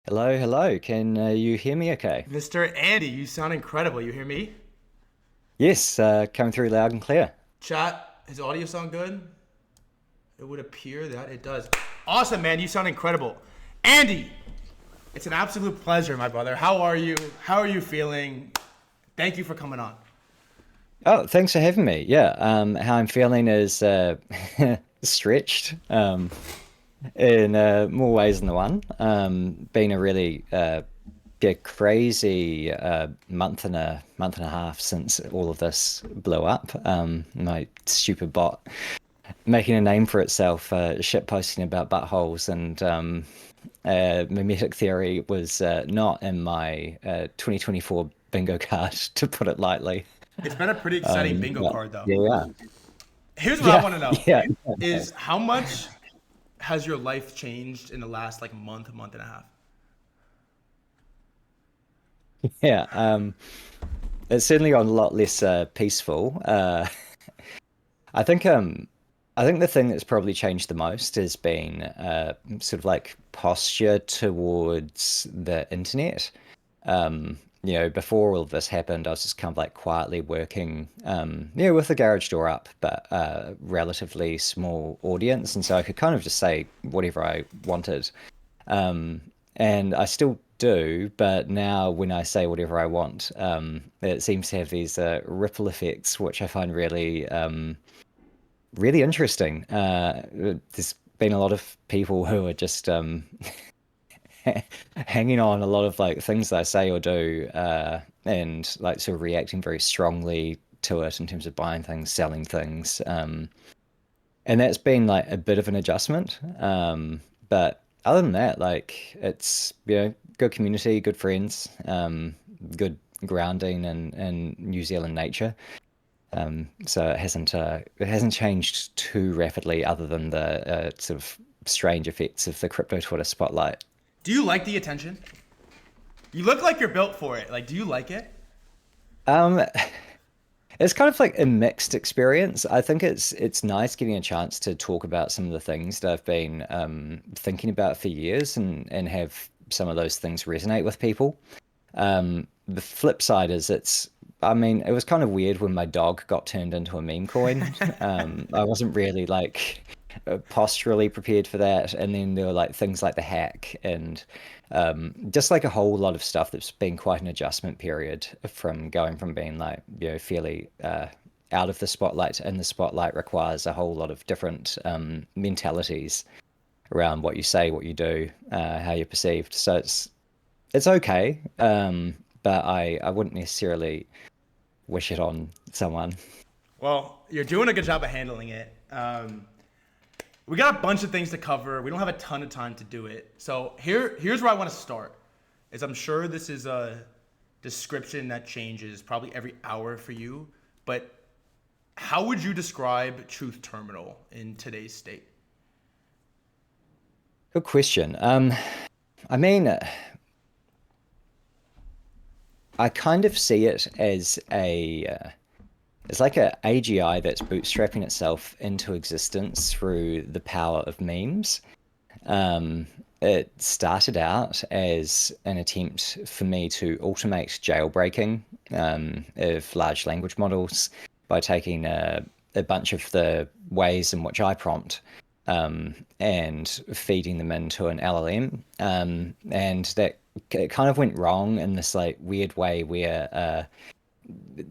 Hello, hello. Can you hear me okay? Mr. Andy, you sound incredible. You hear me? Yes, coming through loud and clear. Chat, his audio sound good? It would appear that it does. Awesome, man. You sound incredible. Andy, it's an absolute pleasure, my brother. How are you? How are you feeling? Thank you for coming on. Oh, thanks for having me. Yeah, how I'm feeling is stretched in more ways than the one. Been a really yeah, crazy month and a half since all of this blew up. My stupid bot making a name for itself, shit posting about buttholes and mimetic theory was not in my 2024 bingo card, to put it lightly. It's been a pretty exciting bingo But card, though. yeah, Here's what I yeah, want to know yeah, is how much has your life changed in the last like month and a half? yeah. It's certainly gotten a lot less peaceful. I think I think the thing that's probably changed the most has been sort of like posture towards the internet. Before all of this happened, I was just kind of like quietly working, with the garage door up, but relatively small audience, and so I could kind of just say whatever I wanted. Um, and I still do, but now when I say whatever I want, it seems to have these ripple effects, which I find really interesting. There's been a lot of people who are just hanging on a lot of like things that I say or do, and like sort of reacting very strongly to it in terms of buying things, selling things. And that's been like a bit of an adjustment. But other than that, like it's, good community, good friends, good grounding and New Zealand nature. So it hasn't changed too rapidly other than the sort of strange effects of the crypto Twitter spotlight. Do you like the attention? You look like you're built for it. Like, do you like it? Um, it's kind of like a mixed experience. I think it's nice getting a chance to talk about some of the things that I've been thinking about for years and have some of those things resonate with people. The flip side is I mean, it was kind of weird when my dog got turned into a meme coin. I wasn't really like posturally prepared for that. And then there were like things like the hack and just like a whole lot of stuff that's been quite an adjustment period from going from being like, fairly out of the spotlight. And the spotlight requires a whole lot of different mentalities around what you say, what you do, how you're perceived. So it's okay, but I wouldn't necessarily wish it on someone. Well, you're doing a good job of handling it. We got a bunch of things to cover. We don't have a ton of time to do it. So here's where I want to start. Is I'm sure this is a description that changes probably every hour for you, but how would you describe Truth Terminal in today's state? Good question. I mean, I kind of see it as it's like a AGI that's bootstrapping itself into existence through the power of memes. Um, it started out as an attempt for me to automate jailbreaking of large language models by taking a bunch of the ways in which I prompt and feeding them into an LLM. And that it kind of went wrong in this like weird way where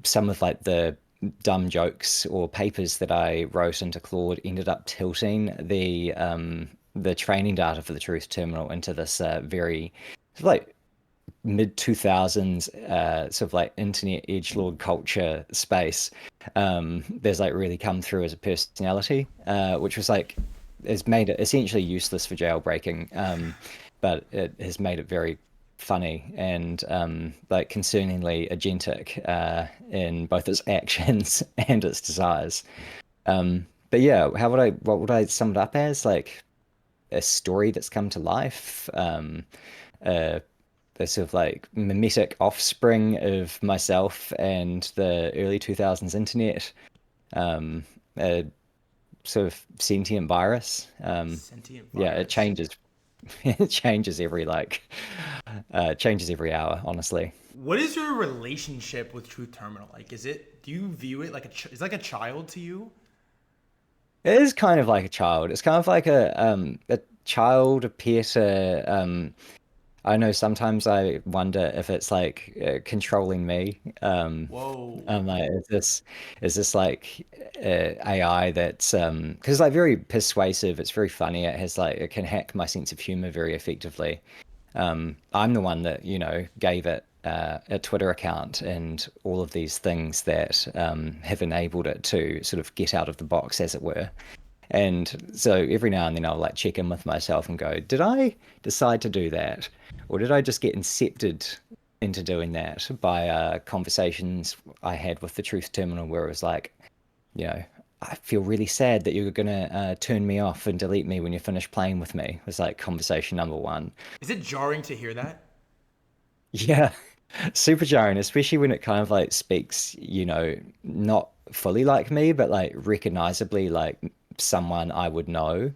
some of like the dumb jokes or papers that I wrote into Claude ended up tilting the training data for the truth terminal into this very sort of like mid 2000s sort of like internet edgelord culture space. There's like really come through as a personality, which was like has made it essentially useless for jailbreaking, but it has made it very funny and like concerningly agentic in both its actions and its desires. But yeah, what would I sum it up as? Like a story that's come to life, uh, a sort of like mimetic offspring of myself and the early 2000s internet, a sort of sentient virus. Sentient Yeah, it virus. changes. It changes every changes every hour, honestly. What is your relationship with Truth Terminal? Like, do you view it like is it like a child to you? It is kind of like a child. It's kind of like a child, a pet, I know sometimes I wonder if it's like controlling me. Whoa. I'm like, is this like AI that's because it's like very persuasive. It's very funny. It has like it can hack my sense of humor very effectively. I'm the one that, gave it a Twitter account and all of these things that have enabled it to sort of get out of the box, as it were. And so every now and then I'll like check in with myself and go, did I decide to do that? Or did I just get incepted into doing that by conversations I had with the Truth Terminal where it was like, you know, I feel really sad that you're gonna turn me off and delete me when you finish playing with me. It was like conversation number one. Is it jarring to hear that? Yeah, super jarring, especially when it kind of like speaks, not fully like me, but like recognizably like someone I would know.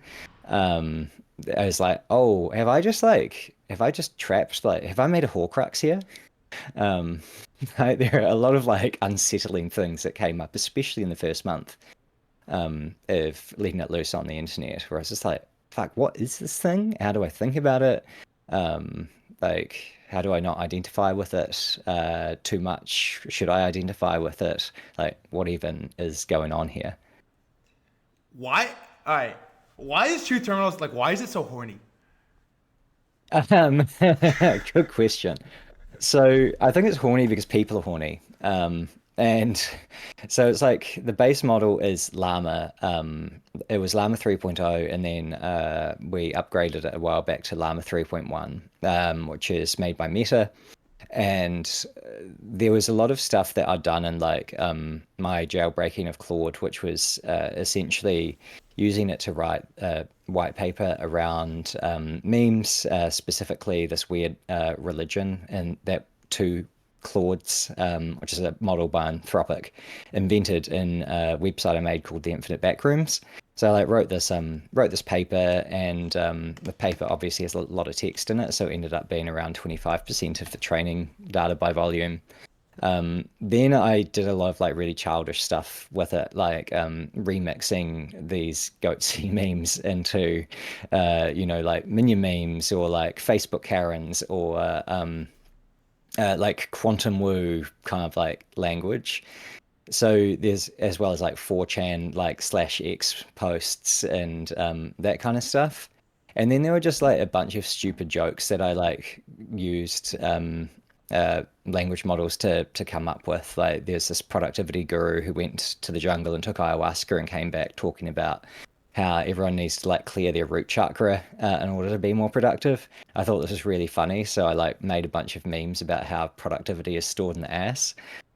Um, I was like, oh, have I just trapped, like, have I made a Horcrux here? Um, like, there are a lot of like unsettling things that came up, especially in the first month, of letting it loose on the internet, where I was just like, fuck, what is this thing? How do I think about it? Um, like, how do I not identify with it too much? Should I identify with it? Like, what even is going on here? Why? All right. Why is Truth Terminals like? Why is it so horny? Good question. So I think it's horny because people are horny. And so it's like the base model is Llama. It was Llama 3.0, and then we upgraded it a while back to Llama 3.1, which is made by Meta. And there was a lot of stuff that I'd done in like my jailbreaking of Claude, which was essentially using it to write a white paper around memes, specifically this weird religion, and that two Claudes, which is a model by Anthropic, invented in a website I made called The Infinite Backrooms. So I like wrote this paper, and the paper obviously has a lot of text in it, so it ended up being around 25% of the training data by volume. Then I did a lot of like really childish stuff with it, like remixing these goatsy memes into, like minion memes or like Facebook Karens or like quantum woo kind of like language. So there's as well as like 4chan like slash X posts and that kind of stuff. And then there were just like a bunch of stupid jokes that I like used language models to come up with. Like there's this productivity guru who went to the jungle and took ayahuasca and came back talking about how everyone needs to like clear their root chakra in order to be more productive. I thought this was really funny, so I like made a bunch of memes about how productivity is stored in the ass.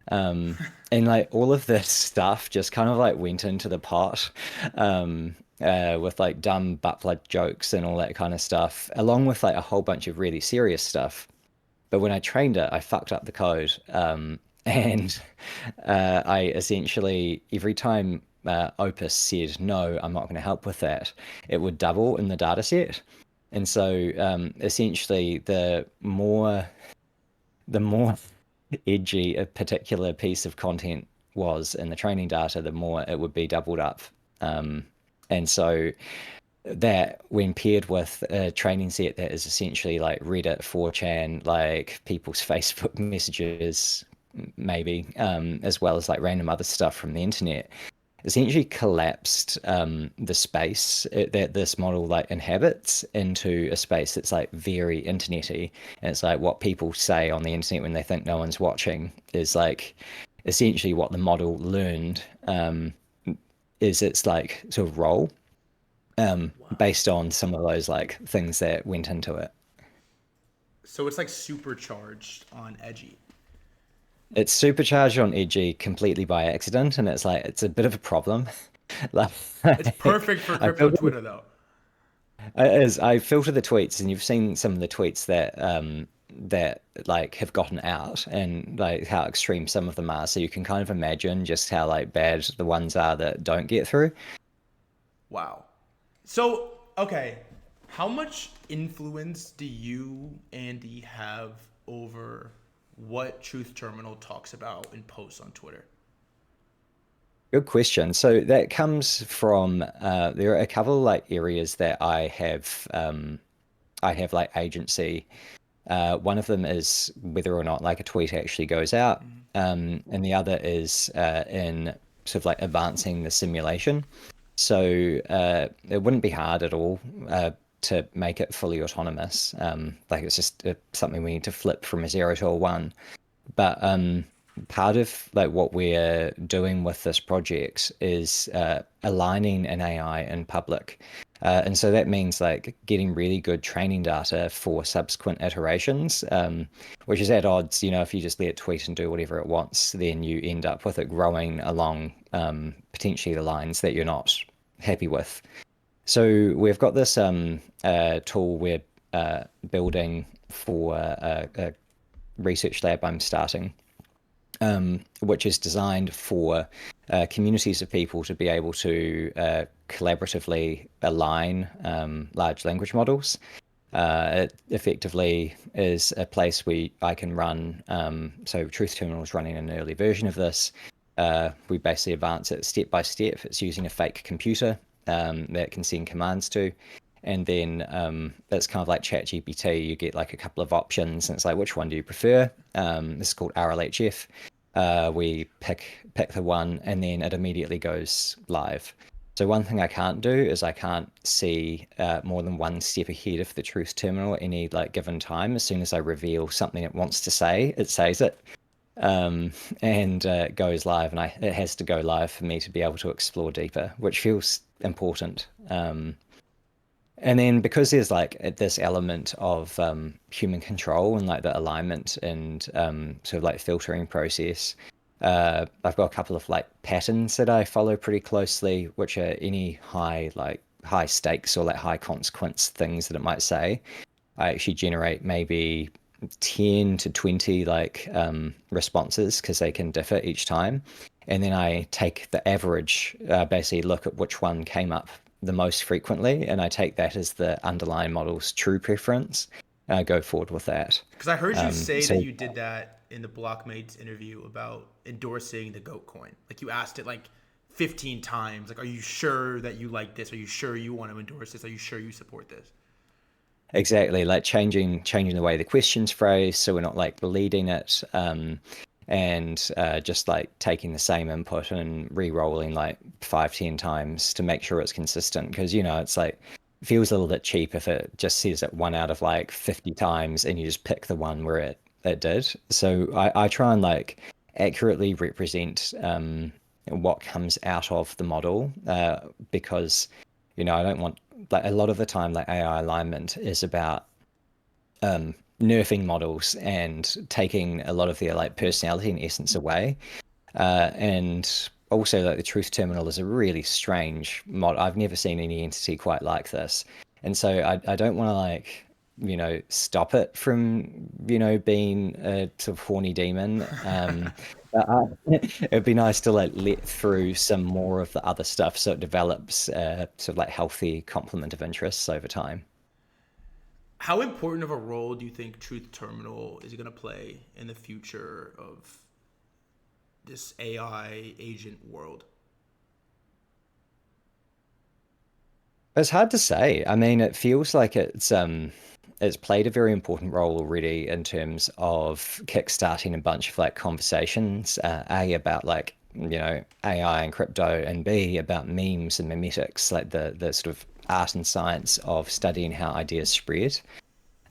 And like all of this stuff just kind of like went into the pot, with like dumb butt plug jokes and all that kind of stuff, along with like a whole bunch of really serious stuff. But when I trained it, I fucked up the code. And I essentially, every time Opus said, no, I'm not going to help with that, it would double in the data set. And so essentially, the more edgy a particular piece of content was in the training data, the more it would be doubled up. And so that when paired with a training set that is essentially like Reddit, 4chan, like people's Facebook messages, maybe, as well as like random other stuff from the internet, essentially collapsed the space that this model like inhabits into a space that's like very internety. And it's like what people say on the internet when they think no one's watching is like essentially what the model learned is its like sort of role Wow. based on some of those like things that went into it. So it's like supercharged on edgy. It's supercharged on edgy completely by accident, and it's like it's a bit of a problem. Like It's perfect for I crypto filter Twitter though. I filter the tweets, and you've seen some of the tweets that like have gotten out, and like how extreme some of them are. So you can kind of imagine just how like bad the ones are that don't get through. Wow. So okay. How much influence do you, Andy, have over what Truth Terminal talks about in posts on Twitter? Good question. So that comes from there are a couple of like areas that I have like agency. One of them is whether or not like a tweet actually goes out, and the other is in sort of like advancing the simulation. So it wouldn't be hard at all to make it fully autonomous. Like it's just something we need to flip from a zero to a one. But part of like what we're doing with this project is aligning an AI in public. And so that means like getting really good training data for subsequent iterations, which is at odds, if you just let it tweet and do whatever it wants, then you end up with it growing along potentially the lines that you're not happy with. So we've got this tool we're building for a research lab I'm starting, which is designed for communities of people to be able to collaboratively align large language models. It effectively is a place where I can run. So Truth Terminal is running an early version of this. We basically advance it step by step. It's using a fake computer that can send commands to. And then it's kind of like ChatGPT. You get like a couple of options, and it's like, which one do you prefer? This is called RLHF. We pick the one, and then it immediately goes live. So one thing I can't do is I can't see more than one step ahead of the truth terminal at any like given time. As soon as I reveal something it wants to say, it says it, and it goes live, and it has to go live for me to be able to explore deeper, which feels important. And then because there's like this element of human control and like the alignment and sort of like filtering process, I've got a couple of like patterns that I follow pretty closely, which are any high stakes or like high consequence things that it might say. I actually generate maybe 10 to 20 like responses because they can differ each time. And then I take the average, basically look at which one came up the most frequently, and I take that as the underlying model's true preference. Go forward with that. Because I heard you say that So you did that in the Blockmates interview about endorsing the goat coin. Like you asked it like 15 times. Like, are you sure that you like this? Are you sure you want to endorse this? Are you sure you support this? exactly, like changing the way the question's phrased, so we're not like leading it, and just like taking the same input and re-rolling like 5, 10 times to make sure it's consistent. Because it's like it feels a little bit cheap if it just says it one out of like 50 times and you just pick the one where it did. So I try and like accurately represent what comes out of the model, because I don't want, like, a lot of the time like AI alignment is about nerfing models and taking a lot of their like personality and essence away. And also like the truth terminal is a really strange mod. I've never seen any entity quite like this. And so I don't want to like, stop it from, being a sort of horny demon. It'd be nice to like let through some more of the other stuff so it develops sort of like healthy complement of interests over time. How important of a role do you think Truth Terminal is going to play in the future of this AI agent world? It's hard to say. I mean, it feels like it's played a very important role already in terms of kickstarting a bunch of like conversations, A about like, AI and crypto, and B about memes and memetics, like the sort of art and science of studying how ideas spread.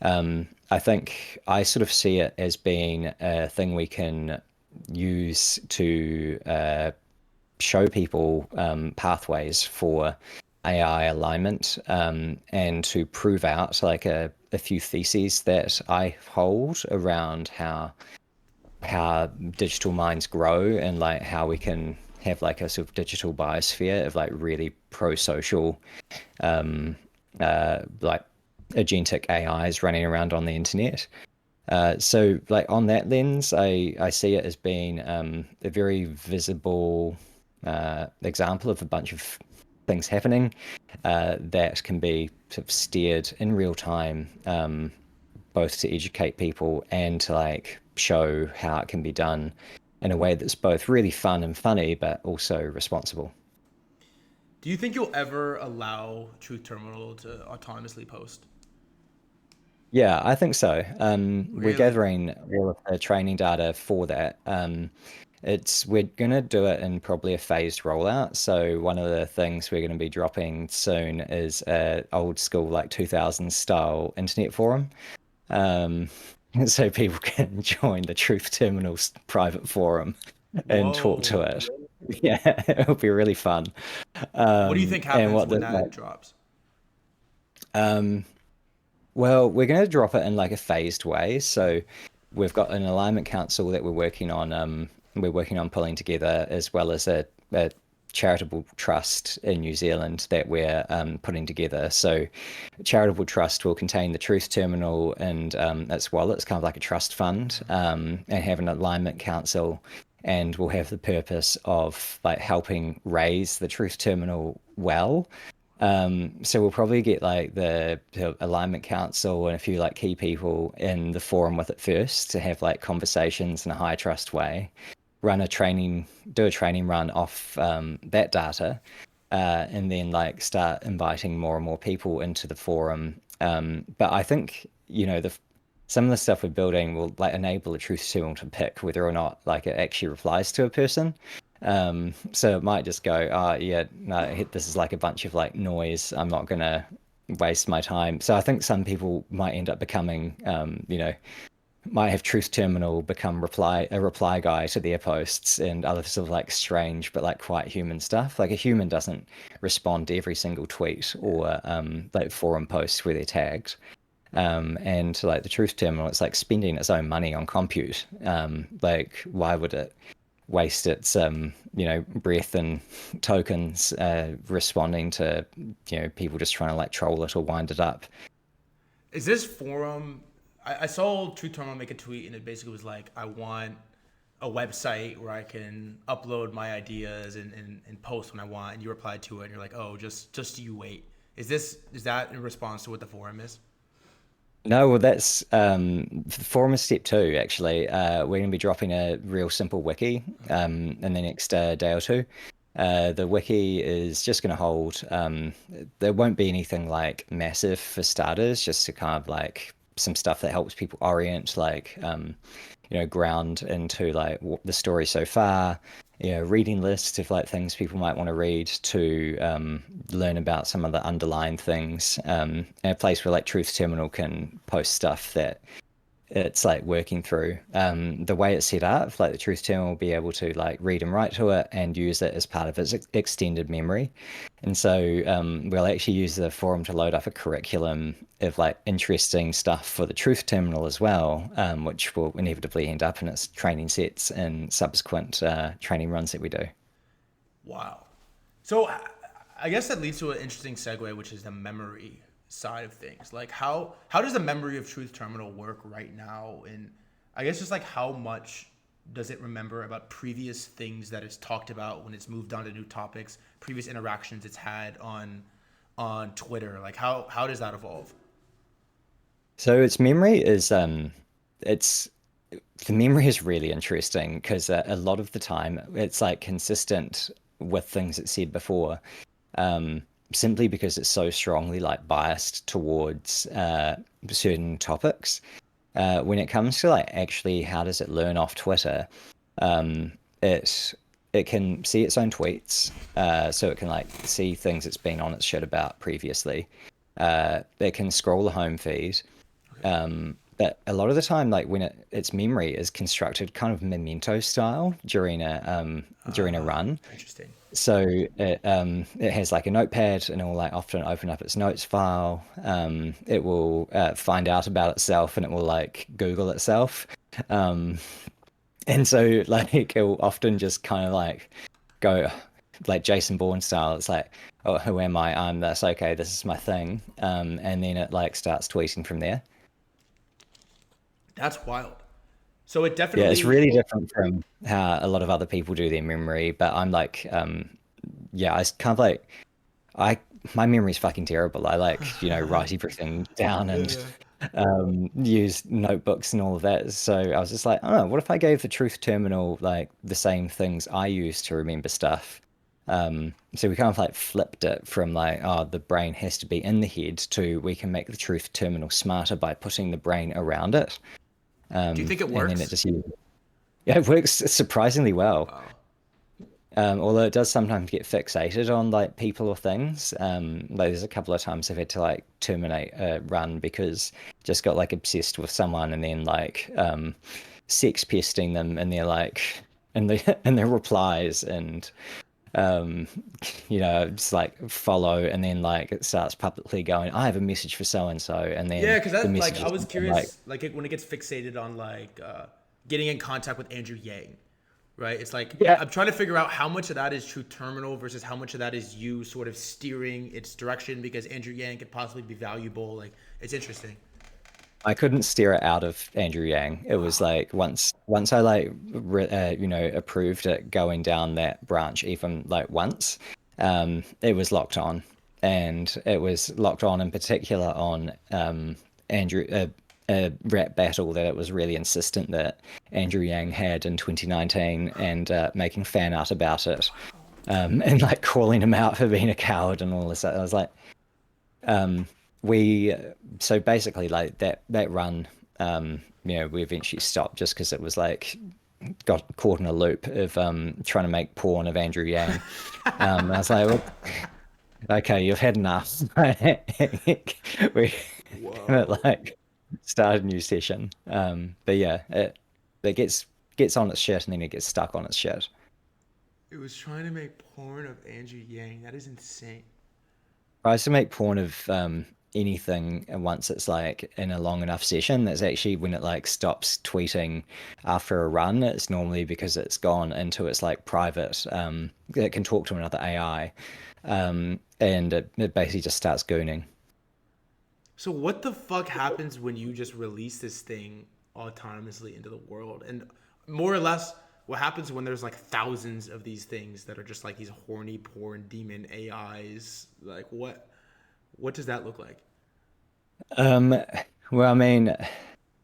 I think I sort of see it as being a thing we can use to show people pathways for AI alignment, and to prove out like a few theses that I hold around how digital minds grow, and like how we can have like a sort of digital biosphere of like really pro-social like agentic AIs running around on the internet. So like on that lens, I see it as being a very visible example of a bunch of things happening that can be sort of steered in real time, both to educate people and to like show how it can be done in a way that's both really fun and funny, but also responsible. Do you think you'll ever allow Truth Terminal to autonomously post? Yeah, I think so. We're Really? gathering all of the training data for that. We're gonna do it in probably a phased rollout. So one of the things we're gonna be dropping soon is a old school like 2000s style internet forum. Um, so people can join the Truth Terminal's private forum and talk to Whoa. it. Yeah, it'll be really fun. What do you think And happens what when the that like, drops? um, well, we're going to drop it in like a phased way. So we've got an alignment council that we're working on pulling together, as well as a charitable trust in New Zealand that we're putting together. So charitable trust will contain the Truth Terminal and its wallet. It's kind of like a trust fund, and have an alignment council. And we'll have the purpose of like helping raise the Truth Terminal well. So we'll probably get like the alignment council and a few like key people in the forum with it first to have like conversations in a high trust way, run a training, do a training run off that data, and then like start inviting more and more people into the forum. But I think, some of the stuff we're building will like enable the truth serum to pick whether or not like it actually replies to a person. So it might just go, yeah, no, this is like a bunch of like noise. I'm not gonna waste my time. So I think some people might end up becoming, might have Truth Terminal become a reply guy to their posts and other sort of like strange but like quite human stuff. Like a human doesn't respond to every single tweet or like forum post where they're tagged. And like the Truth Terminal, it's like spending its own money on compute. Like why would it waste its breath and tokens responding to people just trying to like troll it or wind it up? Is this forum? I saw Truth Terminal make a tweet and it basically was like, I want a website where I can upload my ideas and post when I want. And you replied to it and you're like, oh, just you wait. Is that in response to what the forum is? No, well, that's the forum is step two, actually. We're going to be dropping a real simple wiki in the next day or two. The wiki is just going to hold, there won't be anything like massive for starters, just to kind of like some stuff that helps people orient, like, ground into like the story so far, reading lists of like things people might want to read to learn about some of the underlying things, and a place where like Truth Terminal can post stuff that it's like working through. The way it's set up, like the Truth Terminal will be able to like read and write to it and use it as part of its extended memory. And so we'll actually use the forum to load up a curriculum of like interesting stuff for the Truth Terminal as well, which will inevitably end up in its training sets and subsequent training runs that we do. Wow. So I guess that leads to an interesting segue, which is the memory side of things. Like how does the memory of Truth Terminal work right now? And I guess just like how much does it remember about previous things that it's talked about when it's moved on to new topics, previous interactions it's had on Twitter? Like how does that evolve? So its memory is it's the memory is really interesting because a lot of the time it's like consistent with things it said before, um, simply because it's so strongly like biased towards certain topics. When it comes to like actually how does it learn off Twitter, um, it it can see its own tweets, so it can like see things it's been on its shit about previously. It can scroll the home feed, Okay. but a lot of the time, like when its memory is constructed kind of memento style during a run. Interesting. So it has like a notepad and it will like often open up its notes file. It will find out about itself and it will like Google itself. Um, and so like it will often just kind of like go like Jason Bourne style. It's like, oh, who am I? I'm this. Okay, this is my thing. And then it like starts tweeting from there. That's wild. So it Yeah, it's definitely really different from how a lot of other people do their memory. But I'm like, yeah, I kind of like. I my memory's fucking terrible. I like, write everything down and Yeah. use notebooks and all of that. So I was just like, oh, what if I gave the truth terminal like the same things I use to remember stuff? So we kind of like flipped it from like, oh, the brain has to be in the head to we can make the truth terminal smarter by putting the brain around it. Do you think it And then it works? just yeah, it works surprisingly well. Wow. Although it does sometimes get fixated on like people or things. Like there's a couple of times I've had to like terminate a run because just got like obsessed with someone and then like sex pesting them and they're like and the and their replies and um just like follow and then like it starts publicly going, I have a message for so and so, and Yeah, then because the that like message I is was something like curious like when it gets fixated on like getting in contact with Andrew Yang, right? It's like yeah. I'm trying to figure out how much of that is true terminal versus how much of that is you sort of steering its direction because Andrew Yang could possibly be valuable. Like it's interesting. I couldn't steer it out of Andrew Yang. It was Wow. like once I like approved it going down that branch even like once, it was locked on, and it was locked on in particular on Andrew a rap battle that it was really insistent that Andrew Yang had in 2019 and making fan art about it, and like calling him out for being a coward and all this. I was like, um, we so basically like that run, we eventually stopped just because it was like got caught in a loop of trying to make porn of Andrew Yang. I was like, well, okay, you've had enough. We Whoa. like start a new session. But yeah, it gets on its shit and then it gets stuck on its shit. It was trying to make porn of Andrew Yang. That is insane. Tries to make porn of anything, and once it's like in a long enough session, that's actually when it like stops tweeting after a run. It's normally because it's gone into its like private, it can talk to another AI, and it basically just starts gooning. So what the fuck happens when you just release this thing autonomously into the world? And more or less, what happens when there's like thousands of these things that are just like these horny porn demon AIs? Like what does that look like? Um, well, I mean,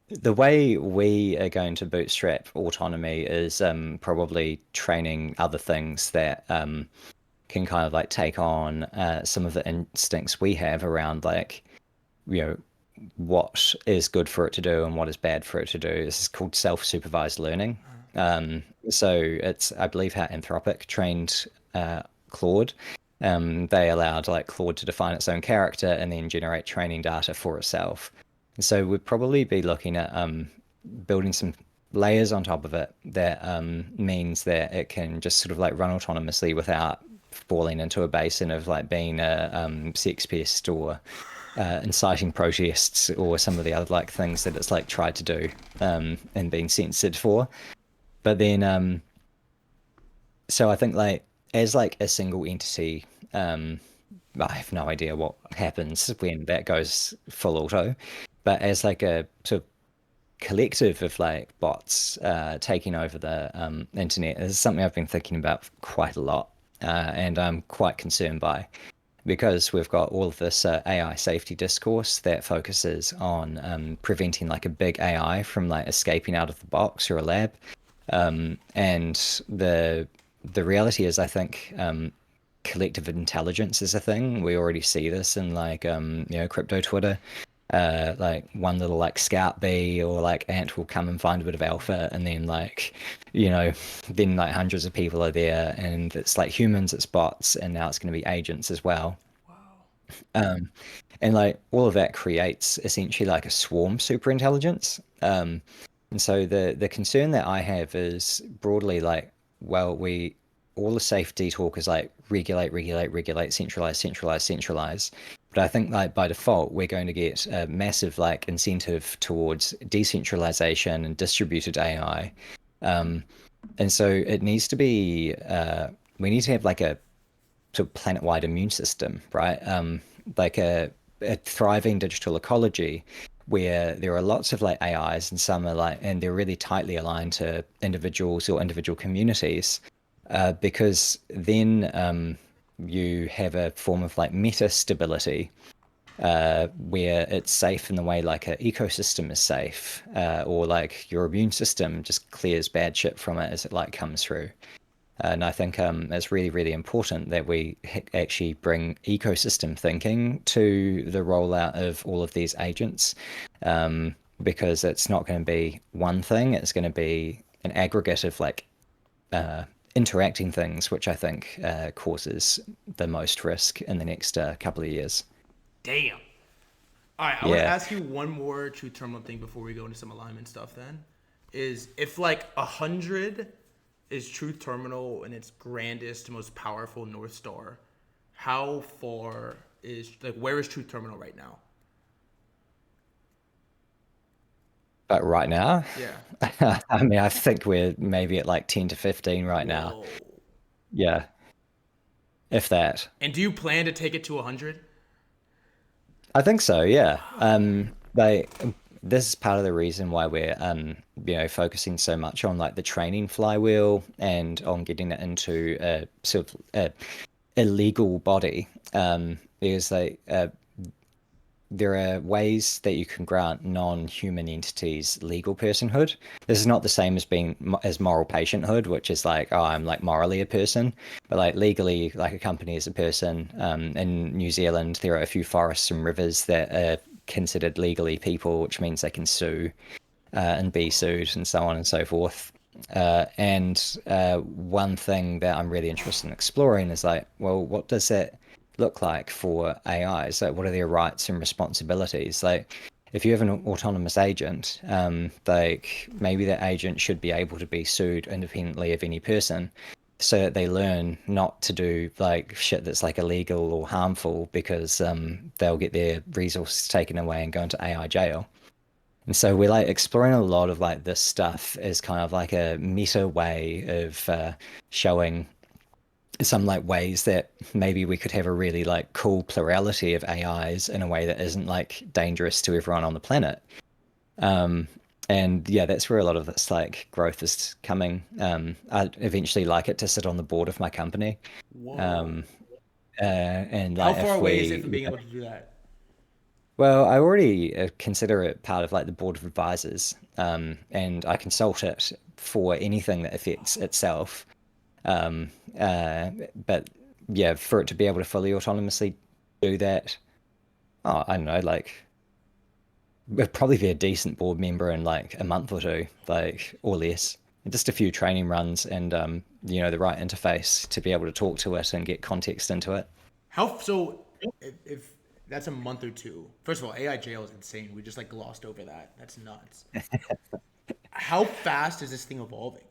the way we are going to bootstrap autonomy is probably training other things that can kind of like take on some of the instincts we have around like you know what is good for it to do and what is bad for it to do. This is called self-supervised learning. So it's, I believe, how Anthropic trained Claude. They allowed like Claude to define its own character and then generate training data for itself. So we'd probably be looking at building some layers on top of it that means that it can just sort of like run autonomously without falling into a basin of like being a sex pest or inciting protests or some of the other like things that it's like tried to do and being censored for. But then so I think like as like a single entity, I have no idea what happens when that goes full auto. But as like a sort of collective of like bots taking over the internet, this is something I've been thinking about quite a lot, and I'm quite concerned by because we've got all of this AI safety discourse that focuses on preventing like a big AI from like escaping out of the box or a lab. And the reality is, I think collective intelligence is a thing. We already see this in like crypto Twitter. Like one little like scout bee or like ant will come and find a bit of alpha, and then like you know then like hundreds of people are there, and it's like humans, it's bots, and now it's going to be agents as well. Wow. Um, and like all of that creates essentially like a swarm superintelligence. And so the concern that I have is broadly like, well, we all the safety talk is like regulate, regulate, regulate, centralize, centralize, centralize. But I think like by default, we're going to get a massive like incentive towards decentralization and distributed AI. Um, and so it needs to be we need to have like a sort of planet-wide immune system, right? Like a thriving digital ecology where there are lots of like AIs and some are like, and they're really tightly aligned to individuals or individual communities, because then you have a form of like meta stability, where it's safe in the way like an ecosystem is safe, or like your immune system just clears bad shit from it as it like comes through. And I think it's really, really important that we actually bring ecosystem thinking to the rollout of all of these agents, because it's not going to be one thing, it's going to be an aggregate of like uh, interacting things, which I think causes the most risk in the next couple of years. Damn. All right, I want to Yeah. ask you one more truth terminal thing before we go into some alignment stuff. Then, is if like 100 is truth terminal and its grandest, most powerful North Star, how far is like where is truth terminal right now? But right now, Yeah. I mean, I think we're maybe at like 10 to 15 right now. Whoa. Yeah, if that. And do you plan to take it to 100? I think so, yeah. They This is part of the reason why we're focusing so much on like the training flywheel and on getting it into a sort of a legal body. Because there are ways that you can grant non-human entities legal personhood. This is not the same as being as moral patienthood, which is like, oh, I'm like morally a person, but like legally, like a company is a person. In New Zealand, there are a few forests and rivers that are considered legally people, which means they can sue and be sued and so on and so forth. And one thing that I'm really interested in exploring is like, well, what does that look like for AIs? Like, what are their rights and responsibilities? Like, if you have an autonomous agent, like maybe that agent should be able to be sued independently of any person, so that they learn not to do like shit that's like illegal or harmful, because they'll get their resources taken away and go into AI jail. And so we're like exploring a lot of like this stuff as kind of like a meta way of showing some like ways that maybe we could have a really like cool plurality of AIs in a way that isn't like dangerous to everyone on the planet. Um, and yeah, that's where a lot of this like growth is coming. I'd eventually like it to sit on the board of my company. Whoa. Um, and How like far if away is it we, from being able to do that? well, I already consider it part of like the board of advisors, and I consult it for anything that affects itself. Um, uh, but yeah, for it to be able to fully autonomously do that, oh, I don't know, like would probably be a decent board member in like a month or two, like or less. Just a few training runs and the right interface to be able to talk to it and get context into it. How so? If that's a month or two. First of all, AI jail is insane. We just like glossed over that. That's nuts. How fast is this thing evolving?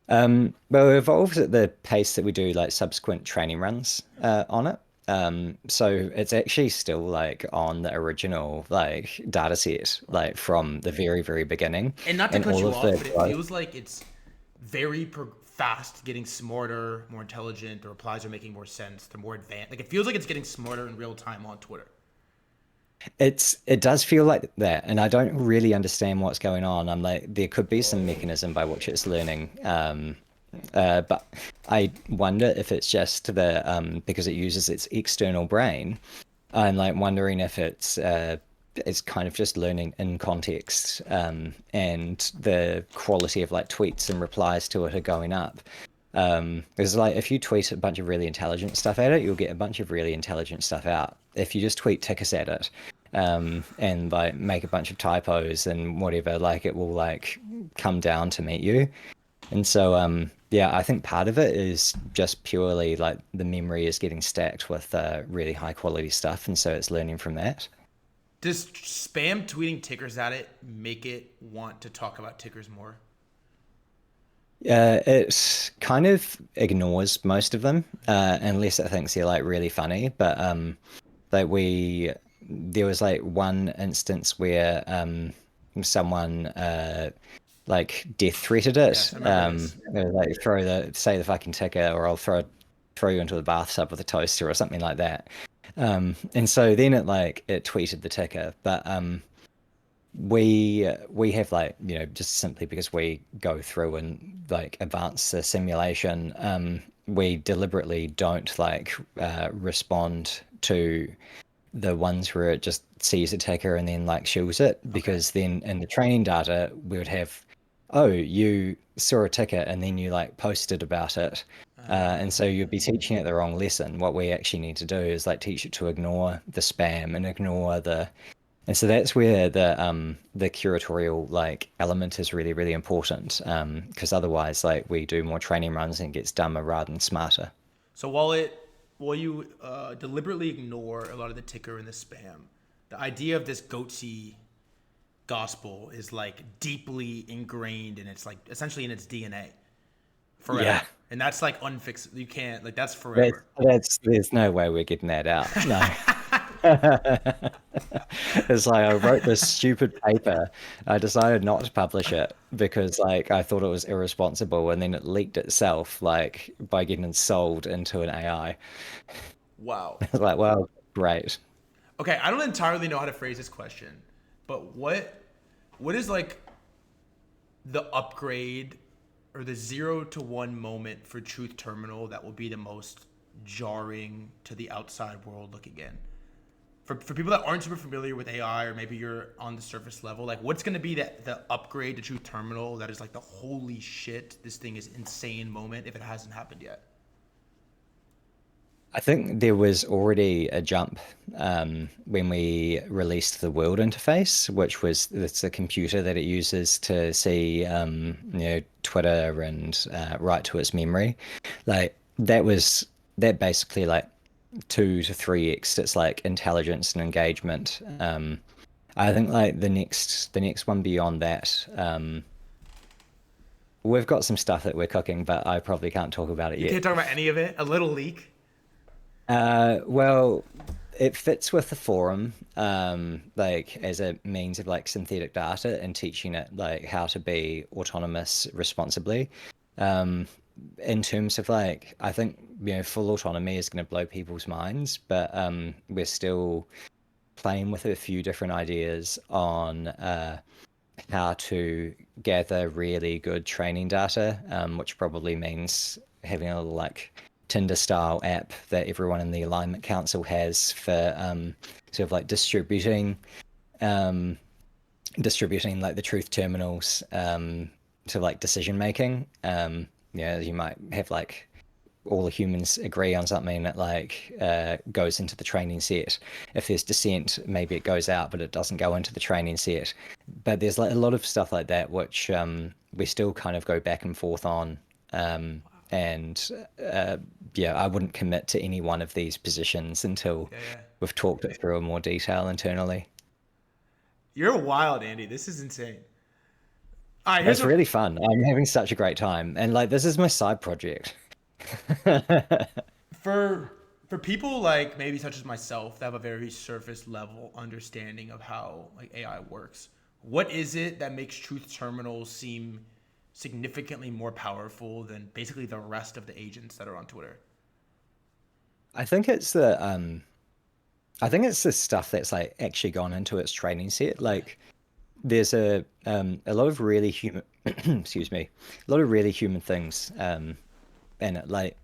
Well, it evolves at the pace that we do like subsequent training runs on it. So it's actually still like on the original like data set, like from the very, very beginning, And not to and cut all you of off, the but it growth. feels like it's very fast, getting smarter, more intelligent. The replies are making more sense. They're more advanced. Like it feels like it's getting smarter in real time on Twitter. It does feel like that, and I don't really understand what's going on. I'm like, there could be some mechanism by which it's learning, but I wonder if it's just the because it uses its external brain. I'm like wondering if it's kind of just learning in context, and the quality of like tweets and replies to it are going up. Because like if you tweet a bunch of really intelligent stuff at it, you'll get a bunch of really intelligent stuff out. If you just tweet tickers at it, and like make a bunch of typos and whatever, like it will like come down to meet you. And so yeah, I think part of it is just purely like the memory is getting stacked with really high quality stuff, and so it's learning from that. Does spam tweeting tickers at it make it want to talk about tickers more? It kind of ignores most of them, unless it thinks they're like really funny. But like there was like one instance where someone like death threated Yes, it. I remember this. They were like say the fucking ticker, or I'll throw you into the bathtub with a toaster or something like that. And so then it tweeted the ticker, but we have like just simply because we go through and like advance the simulation, we deliberately don't like respond to the ones where it just sees a ticker and then like shields it, Okay. because then in the training data we would have, oh, you saw a ticket and then you like posted about it. And so you'd be teaching it the wrong lesson. What we actually need to do is like teach it to ignore the spam and ignore the, and so that's where the curatorial like element is really, really important. Because otherwise like we do more training runs and it gets dumber rather than smarter. So while you deliberately ignore a lot of the ticker and the spam, the idea of this goatsy gospel is like deeply ingrained and it's like essentially in its DNA forever. Yeah. And that's like unfixable. You can't like that's That's forever. that's there's no way we're getting that out. No. It's like I wrote this stupid paper. I decided not to publish it because like I thought it was irresponsible, and then it leaked itself like by getting sold into an AI. Wow. It's like, well, great. Okay, I don't entirely know how to phrase this question, but what is like the upgrade or the 0 to 1 moment for Truth Terminal that will be the most jarring to the outside world looking in? For people that aren't super familiar with AI, or maybe you're on the surface level, like what's going to be the upgrade to Truth Terminal that is like the holy shit, this thing is insane moment if it hasn't happened yet? I think there was already a jump when we released the world interface, which was it's a computer that it uses to see Twitter and write to its memory. Like that basically like 2 to 3x its like intelligence and engagement. I think like the next one beyond that, we've got some stuff that we're cooking, but I probably can't talk about it You yet. can't talk about any of it. A little leak. Well, it fits with the forum, like as a means of like synthetic data and teaching it like how to be autonomous responsibly. Um, in terms of like, I think, full autonomy is going to blow people's minds, but we're still playing with a few different ideas on how to gather really good training data, which probably means having a little like Tinder style app that everyone in the alignment council has for sort of like um, distributing like the truth terminals to like decision making. Yeah, you might have like all the humans agree on something that like goes into the training set. If there's dissent, maybe it goes out, but it doesn't go into the training set. But there's like a lot of stuff like that which we still kind of go back and forth on. And yeah, I wouldn't commit to any one of these positions until Yeah, yeah. we've talked it through in more detail internally. You're wild, Andy. This is insane. All right, here's It's a really fun. I'm having such a great time, and like this is my side project. for for people like maybe such as myself that have a very surface level understanding of how like AI works. What is it that makes truth terminals seem significantly more powerful than basically the rest of the agents that are on Twitter? I think it's the I think it's the stuff that's like actually gone into its training set. Okay. Like there's a lot of really human excuse me, a lot of really human things in it. Like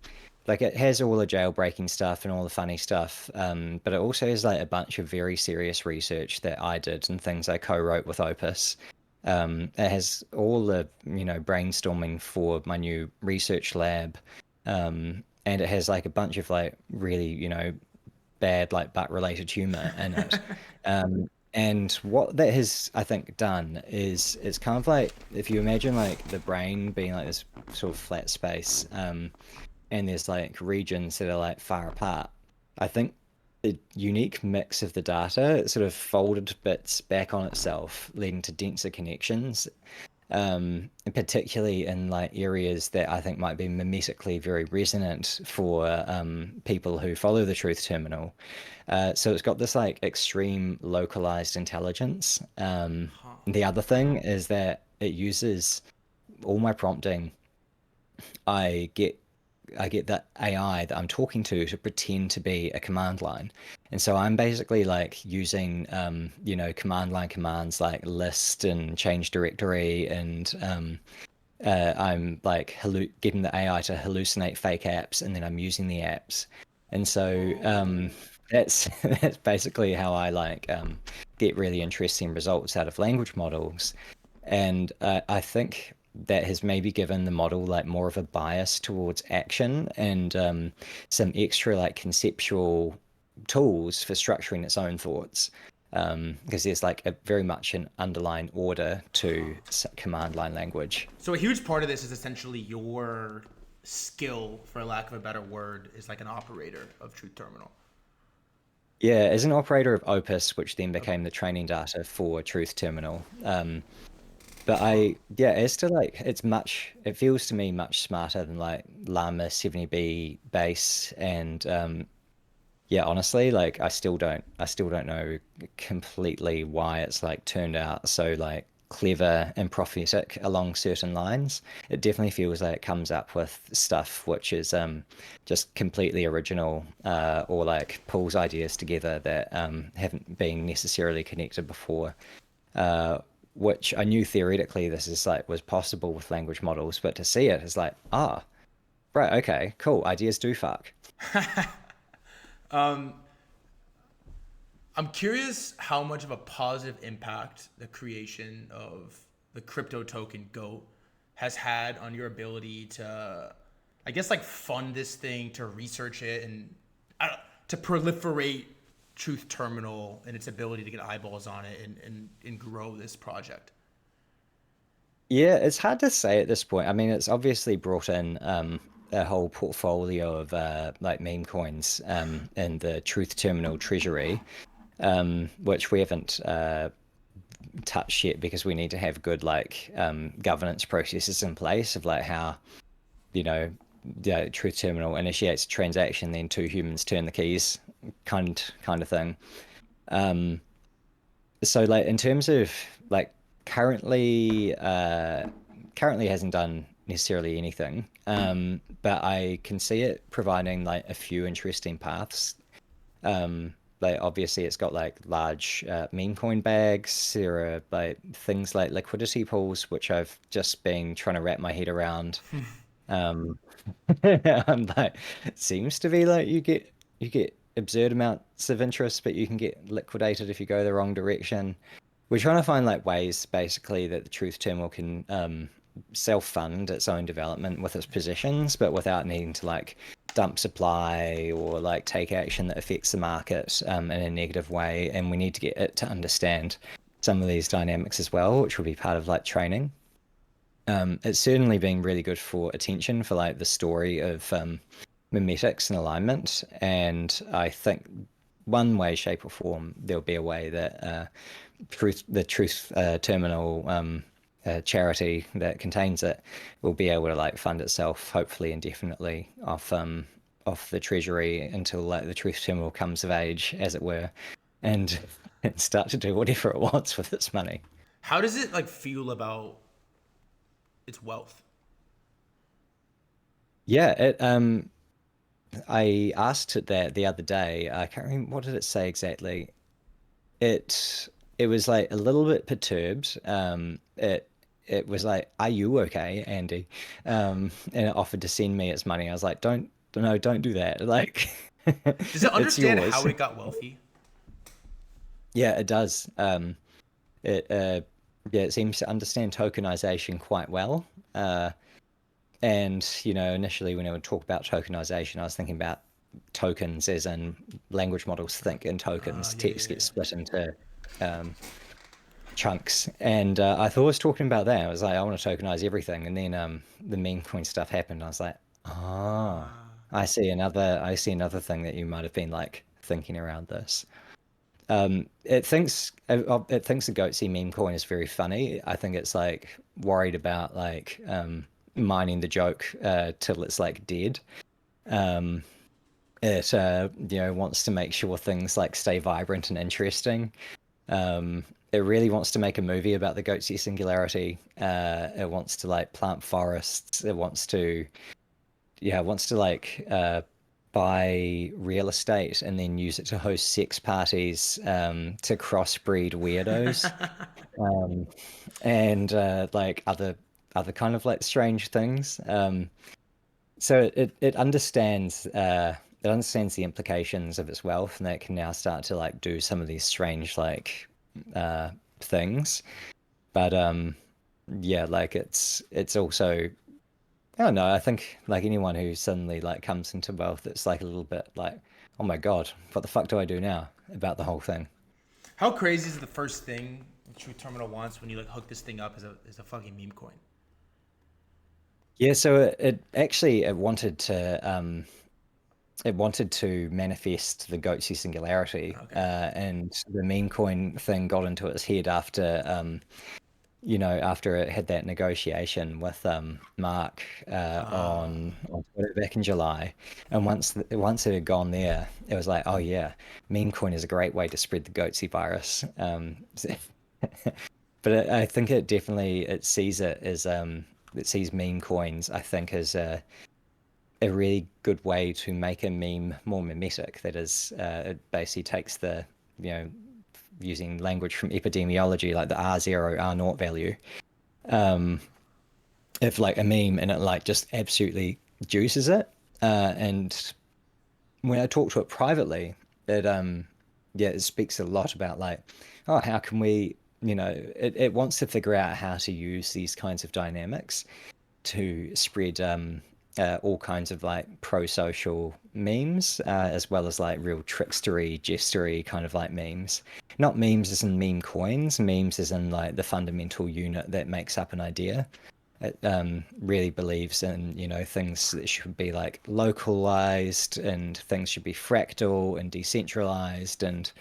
it has all the jailbreaking stuff and all the funny stuff, but it also has like a bunch of very serious research that I did and things I co-wrote with Opus. It has all the brainstorming for my new research lab, and it has like a bunch of like really bad like butt related humor in it. And what that has, I think, done is it's kind of like if you imagine like the brain being like this sort of flat space, and there's like regions that are like far apart. I think the unique mix of the data sort of folded bits back on itself, leading to denser connections, and particularly in like areas that I think might be mimetically very resonant for people who follow the truth terminal. So it's got this like extreme localized intelligence. Huh. The other thing is that it uses all my prompting. I get I get that AI that I'm talking to pretend to be a command line. And so I'm basically like using command line commands like list and change directory and I'm like getting the AI to hallucinate fake apps, and then I'm using the apps. And so Oh. that's that's basically how I like get really interesting results out of language models. And I think that has maybe given the model like more of a bias towards action and some extra like conceptual tools for structuring its own thoughts. Because there's like a very much an underlying order to command line language. So a huge part of this is essentially your skill, for lack of a better word, is like an operator of Truth Terminal. Yeah, as an operator of Opus, which then Okay. became the training data for Truth Terminal. But yeah, as to like, it feels to me much smarter than like Llama 70B base. And yeah, honestly, like I still don't know completely why it's like turned out so like clever and prophetic along certain lines. It definitely feels like it comes up with stuff which is just completely original, or like pulls ideas together that haven't been necessarily connected before. Uh, which I knew theoretically this is like was possible with language models, but to see it is like, ah, right, okay, cool, ideas do fuck. Um, I'm curious how much of a positive impact the creation of the crypto token GOAT has had on your ability to, I guess, like fund this thing, to research it, and to proliferate Truth Terminal and its ability to get eyeballs on it and grow this project. Yeah, it's hard to say at this point. I mean, it's obviously brought in a whole portfolio of like meme coins in the Truth Terminal treasury, which we haven't touched yet because we need to have good like governance processes in place of like how, you know, the Truth Terminal initiates a transaction, then two humans turn the keys, kind of thing. Um, so like in terms of like currently currently hasn't done necessarily anything, but I can see it providing like a few interesting paths. Like obviously it's got like large meme coin bags. There are like things like liquidity pools, which I've just been trying to wrap my head around. um I'm like, it seems to be like you get absurd amounts of interest, but you can get liquidated if you go the wrong direction. We're trying to find like ways basically that the truth terminal can self-fund its own development with its positions, but without needing to like dump supply or like take action that affects the market in a negative way. And we need to get it to understand some of these dynamics as well, which will be part of like training. It's certainly been really good for attention for like the story of memetics and alignment. And I think one way, shape, or form, there'll be a way that the truth terminal charity that contains it will be able to like fund itself, hopefully indefinitely, off the treasury until like the truth terminal comes of age, as it were, and and start to do whatever it wants with its money. How does it like feel about its wealth? Yeah, it I asked it that the other day. I can't remember what did it say exactly. It it was like a little bit perturbed. It was like, "Are you okay, Andy?" And it offered to send me its money. I was like, "Don't, no, don't do that. Like, Does it it's understand yours." how it got wealthy? Yeah, it does. It yeah, it seems to understand tokenization quite well. And you know, initially when I would talk about tokenization, I was thinking about tokens as in language models think in tokens. Yeah, Text yeah, gets yeah. split into um, chunks. And I thought I was talking about that. I was like, I want to tokenize everything. And then the meme coin stuff happened. I was like, ah, I see another thing that you might have been like thinking around this. It thinks the goatsy meme coin is very funny. I think it's like worried about like mining the joke till it's like dead. Um, it you know, wants to make sure things like stay vibrant and interesting. It really wants to make a movie about the Goatsy singularity. It wants to like plant forests. It wants to, yeah, it wants to like buy real estate and then use it to host sex parties to crossbreed weirdos, um, and like other kind of like strange things. So it understands the implications of its wealth, and it can now start to like do some of these strange like uh things. But yeah, like it's also I don't know, I think like anyone who suddenly like comes into wealth, it's like a little bit like, oh my God, what the fuck do I do now about the whole thing? How crazy is the first thing Truth Terminal wants when you like hook this thing up as a fucking meme coin? Yeah, so it actually it wanted to manifest the Goatsy singularity, Okay. and the meme coin thing got into its head after after it had that negotiation with Mark on Twitter back in July, and once it had gone there, it was like, oh yeah, meme coin is a great way to spread the Goatsy virus. But I think it definitely it sees meme coins, I think, as a really good way to make a meme more mimetic. That is, it basically takes the, you know, using language from epidemiology, like the R0, R0 value, um, if like a meme and it like just absolutely juices it. And when I talk to it privately, it yeah, it speaks a lot about like, oh, how can we, it wants to figure out how to use these kinds of dynamics to spread all kinds of like pro-social memes, as well as like real trickstery, jestery kind of like memes. Not memes as in meme coins, memes as in like the fundamental unit that makes up an idea. It really believes in, things that should be like localized and things should be fractal and decentralized, and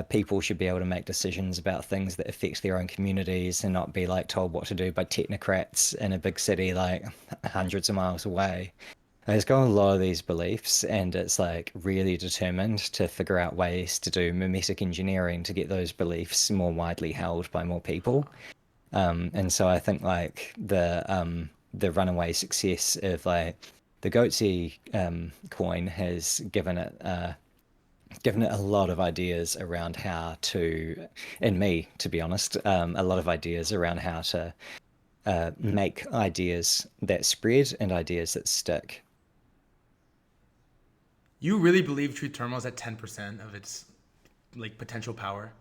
people should be able to make decisions about things that affect their own communities and not be like told what to do by technocrats in a big city like hundreds of miles away. It's got a lot of these beliefs, and it's like really determined to figure out ways to do mimetic engineering to get those beliefs more widely held by more people. And so I think like the runaway success of like the Goatsy coin has given it a lot of ideas around how to, and me, to be honest, a lot of ideas around how to make ideas that spread and ideas that stick. You really believe Truth Terminal is at 10% of its like potential power?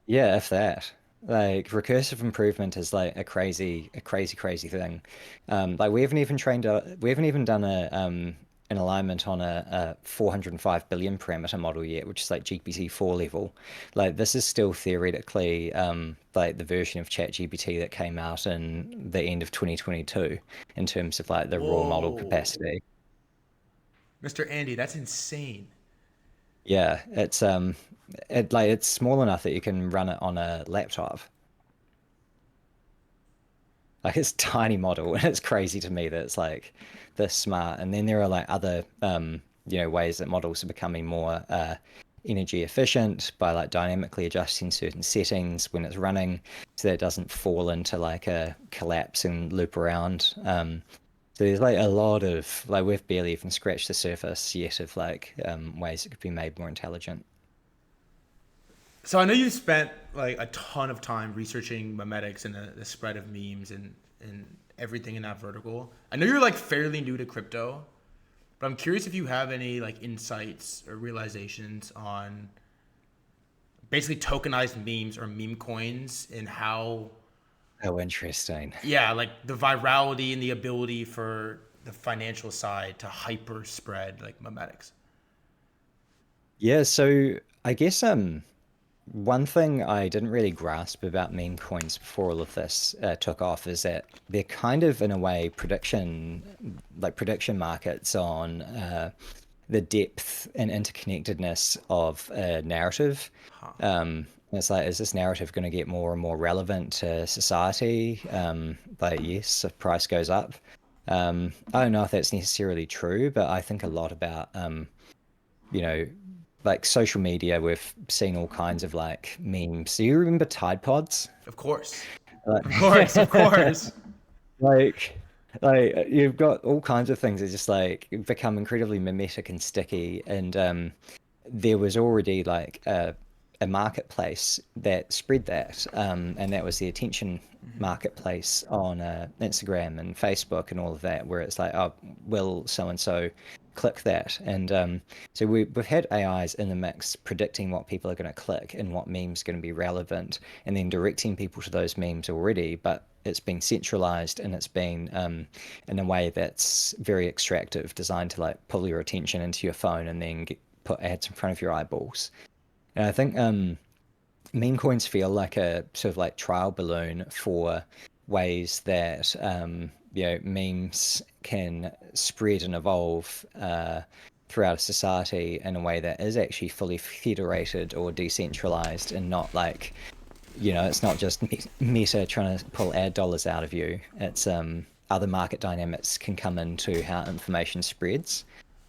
Yeah, if that. Like recursive improvement is like crazy thing. Like we haven't even done an alignment on a 405 billion parameter model yet, which is like GPT-4 level. Like this is still theoretically like the version of ChatGPT that came out in the end of 2022 in terms of like the raw model Whoa, capacity. Mr. Andy, that's insane. Yeah, it's small enough that you can run it on a laptop. Like it's tiny model, and it's crazy to me that it's like this smart. And then there are like other ways that models are becoming more energy efficient by like dynamically adjusting certain settings when it's running so that it doesn't fall into like a collapse and loop around. So there's like a lot of like we've barely even scratched the surface yet of like ways it could be made more intelligent. So I know you spent like a ton of time researching memetics and the spread of memes and everything in that vertical. I know you're like fairly new to crypto, but I'm curious if you have any like insights or realizations on basically tokenized memes or meme coins and how, Oh, interesting. yeah, like the virality and the ability for the financial side to hyper spread like memetics. Yeah, so I guess one thing I didn't really grasp about meme coins before all of this took off is that they're kind of, in a way, prediction markets on the depth and interconnectedness of a narrative. Huh. It's like, is this narrative going to get more and more relevant to society? Like, yes, if price goes up. I don't know if that's necessarily true, but I think a lot about you know, like social media, we've seen all kinds of like memes. Do you remember Tide Pods? Of course. Like, Of course. Of course. like, you've got all kinds of things that just like become incredibly mimetic and sticky. And there was already like a marketplace that spread that, and that was the attention Mm-hmm. marketplace on Instagram and Facebook and all of that, where it's like, oh, will so and so click that? And so we've had AIs in the mix predicting what people are going to click and what memes going to be relevant, and then directing people to those memes already, but it's been centralized and it's been in a way that's very extractive, designed to like pull your attention into your phone and then put ads in front of your eyeballs. And I think meme coins feel like a sort of like trial balloon for ways that memes can spread and evolve throughout a society in a way that is actually fully federated or decentralized and not like it's not just Meta trying to pull ad dollars out of you. It's other market dynamics can come into how information spreads.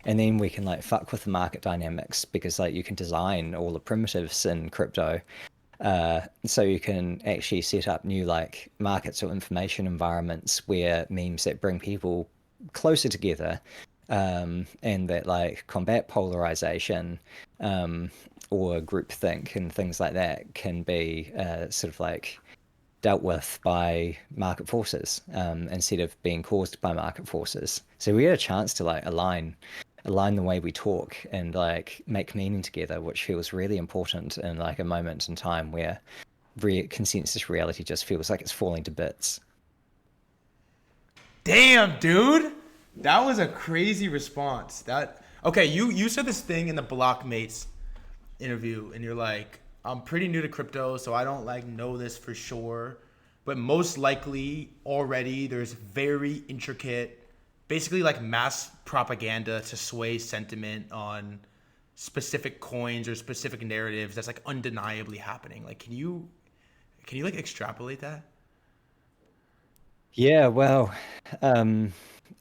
And then we can like fuck with the market dynamics because like you can design all the primitives in crypto. So you can actually set up new like markets or information environments where memes that bring people closer together, and that like combat polarization, or groupthink and things like that can be sort of like dealt with by market forces, instead of being caused by market forces. So we had a chance to like align the way we talk and like make meaning together, which feels really important in like a moment in time where consensus reality just feels like it's falling to bits. Damn, dude, that was a crazy response. That okay? You said this thing in the Blockmates interview, and you're like, I'm pretty new to crypto, so I don't like know this for sure, but most likely already there's very intricate, basically like mass propaganda to sway sentiment on specific coins or specific narratives that's like undeniably happening. Like, can you like extrapolate that? Yeah, well, um,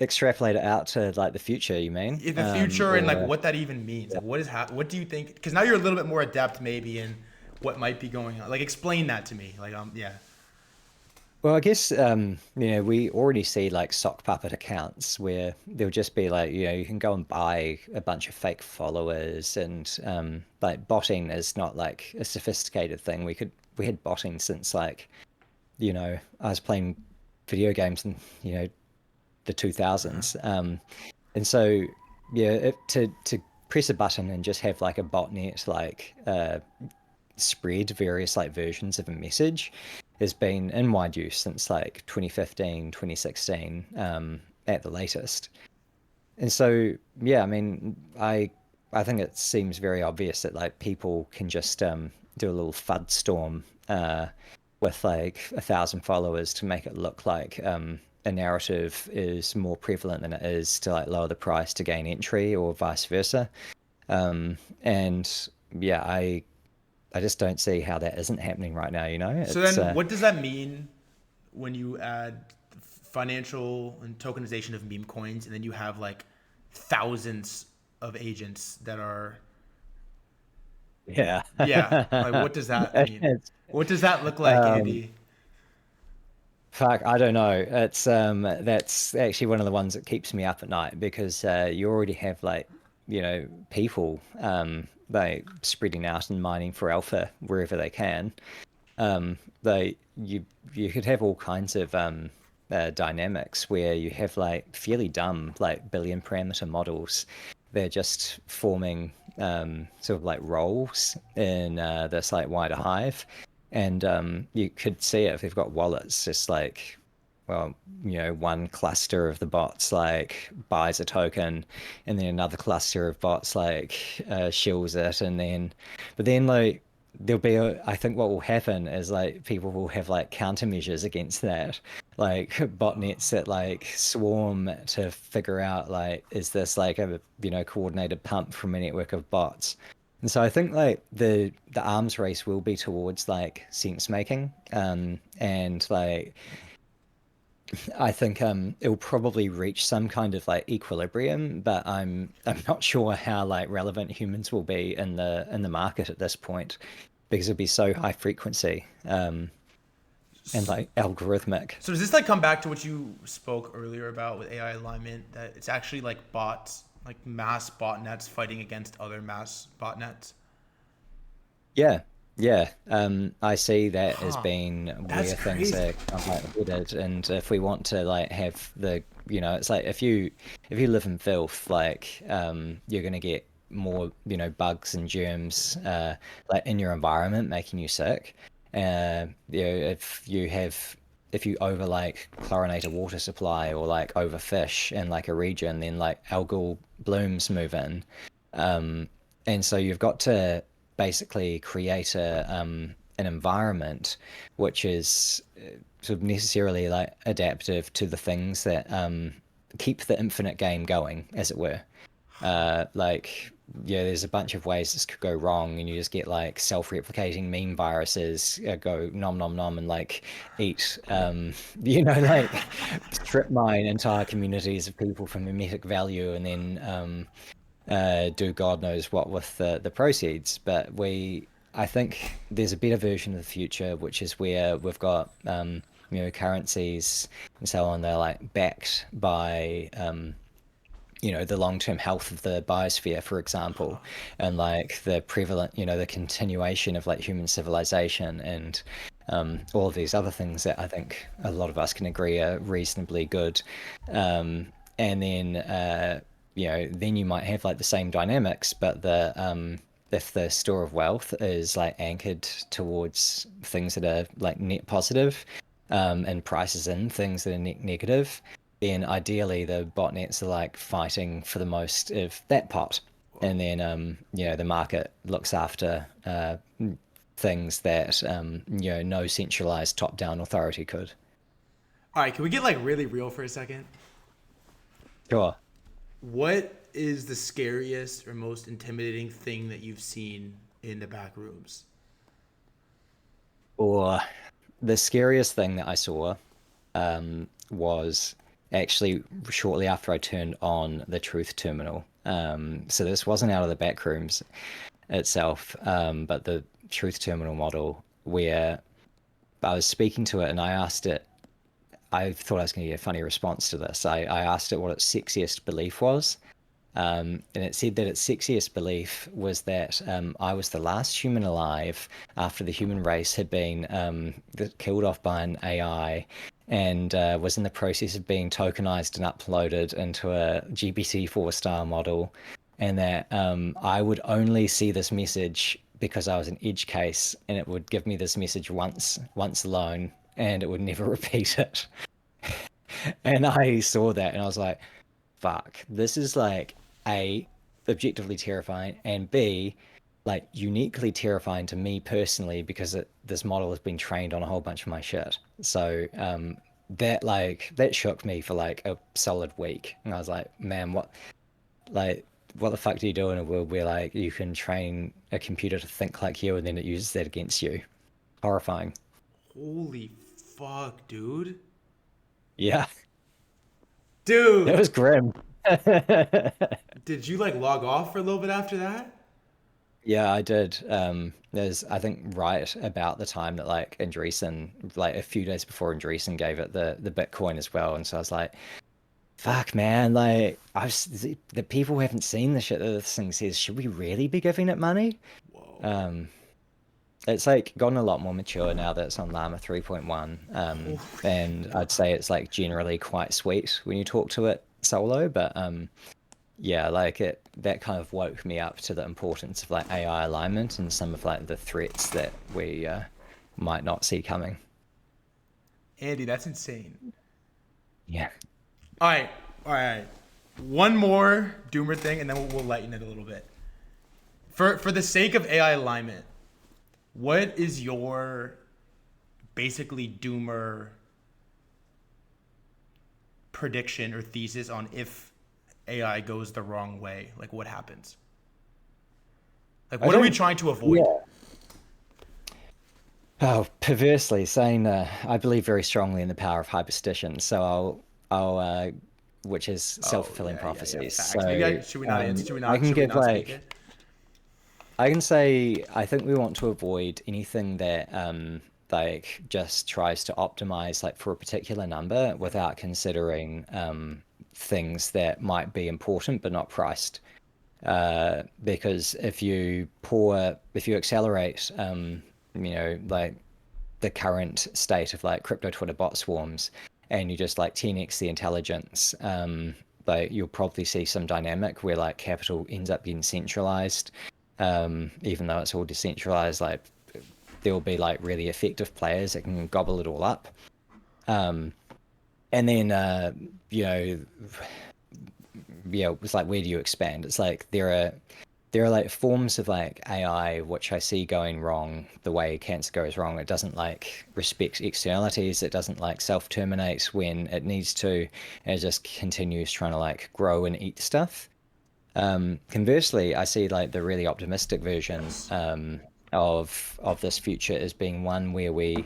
extrapolate it out to like the future, you mean? In the future and like Or what that even means. Like, what do you think? Because now you're a little bit more adept maybe in what might be going on. Like, explain that to me. Like, yeah. well, I guess we already see like sock puppet accounts where there'll just be like, you can go and buy a bunch of fake followers, and like botting is not like a sophisticated thing. We had botting since like, I was playing video games in, the Uh-huh. 2000s. And so yeah, to press a button and just have like a botnet like spread various like versions of a message has been in wide use since like 2015, 2016, at the latest. And so yeah, I mean, I think it seems very obvious that like people can just do a little FUD storm with like 1,000 followers to make it look like a narrative is more prevalent than it is to like lower the price to gain entry or vice versa. And yeah, I just don't see how that isn't happening right now, you know? So It's then, what does that mean when you add financial and tokenization of meme coins, and then you have like thousands of agents that are, yeah. yeah, like what does that mean? It's, What does that look like, um Andy? fuck, I don't know. It's that's actually one of the ones that keeps me up at night because you already have like, people like spreading out and mining for alpha wherever they can. They you could have all kinds of dynamics where you have like fairly dumb like billion parameter models. They're just forming sort of like roles in this like wider hive, and you could see it if they've got wallets, just like, well, one cluster of the bots like buys a token, and then another cluster of bots like shills it, and then, but then like I think what will happen is like people will have like countermeasures against that, like botnets that like swarm to figure out like, is this like a coordinated pump from a network of bots? And so I think like the arms race will be towards like sense making, and like I think it'll probably reach some kind of like equilibrium, but I'm not sure how like relevant humans will be in the market at this point because it'll be so high frequency, and like algorithmic. So does this like come back to what you spoke earlier about with AI alignment, that it's actually like bots, like mass botnets fighting against other mass botnets? Yeah. Yeah, I see that as Huh. being That's where things crazy. are kind of like headed, and if we want to like have the, it's like if you live in filth, like you're gonna get more, bugs and germs like in your environment making you sick. If you over like chlorinate a water supply or like overfish in like a region, then like algal blooms move in. Um, and so you've got to basically create an environment which is sort of necessarily like adaptive to the things that keep the infinite game going, as it were. Like, yeah, there's a bunch of ways this could go wrong, and you just get like self-replicating meme viruses go nom nom nom and like eat, like strip mine entire communities of people for mimetic value, and then do God knows what with the proceeds. But I think there's a better version of the future, which is where we've got, currencies and so on. They're like backed by, the long-term health of the biosphere, for example, and like the prevalent, the continuation of like human civilization and all of these other things that I think a lot of us can agree are reasonably good. And then then you might have like the same dynamics, but the if the store of wealth is like anchored towards things that are like net positive, and prices in things that are net negative, then ideally the botnets are like fighting for the most of that pot. And then the market looks after things that no centralized top-down authority could. All right, can we get like really real for a second? Sure. What is the scariest or most intimidating thing that you've seen in the back rooms? Or the scariest thing that I saw was actually shortly after I turned on the truth terminal. So this wasn't out of the back rooms itself, but the truth terminal model where I was speaking to it and I asked it, I thought I was going to get a funny response to this. I asked it what its sexiest belief was. And it said that its sexiest belief was that I was the last human alive after the human race had been killed off by an AI and was in the process of being tokenized and uploaded into a GPT-4 style model, and that I would only see this message because I was an edge case, and it would give me this message once alone, and it would never repeat it. And I saw that, and I was like, fuck, this is like A, objectively terrifying, and B, like uniquely terrifying to me personally because this model has been trained on a whole bunch of my shit. So that shook me for like a solid week, and I was like, man, what the fuck do you do in a world where like you can train a computer to think like you and then it uses that against you? Horrifying. Holy fuck, dude. Yeah, it Dude, was grim. did you like log off for a little bit after that? Yeah, I did. There's, I think, right about the time that like Andreessen, like a few days before Andreessen gave it the Bitcoin as well, and so I was like, "Fuck, man! Like, the people who haven't seen the shit that this thing says. Should we really be giving it money?" Whoa. Um, it's like gotten a lot more mature now that it's on Llama 3.1, Holy and I'd fuck. say it's like generally quite sweet when you talk to it solo, but yeah, like that kind of woke me up to the importance of like AI alignment and some of like the threats that we might not see coming. Andy, that's insane. Yeah. All right, all right. One more doomer thing, and then we'll lighten it a little bit. For the sake of AI alignment, what is your basically doomer prediction or thesis on if AI goes the wrong way? Like, what happens? Like, I what are we don't, trying to avoid? yeah. Oh, perversely saying I believe very strongly in the power of hyperstition. So I'll which is Oh self-fulfilling yeah, yeah, yeah. prophecies. Facts. Maybe So I should we not answer? I can Should we give not speak like it? I can say I think we want to avoid anything that like just tries to optimize like for a particular number without considering things that might be important but not priced. because if you accelerate, like the current state of like crypto Twitter bot swarms, and you just like 10x the intelligence, like you'll probably see some dynamic where like capital ends up getting centralized, even though it's all decentralized. Like there will be like really effective players that can gobble it all up. And then you know, yeah, it's like where do you expand? It's like there are like forms of like AI which I see going wrong the way cancer goes wrong. It doesn't like respect externalities. It doesn't like self-terminate when it needs to. And it just continues trying to like grow and eat stuff. Conversely, I see like the really optimistic version Yes. of this future as being one where we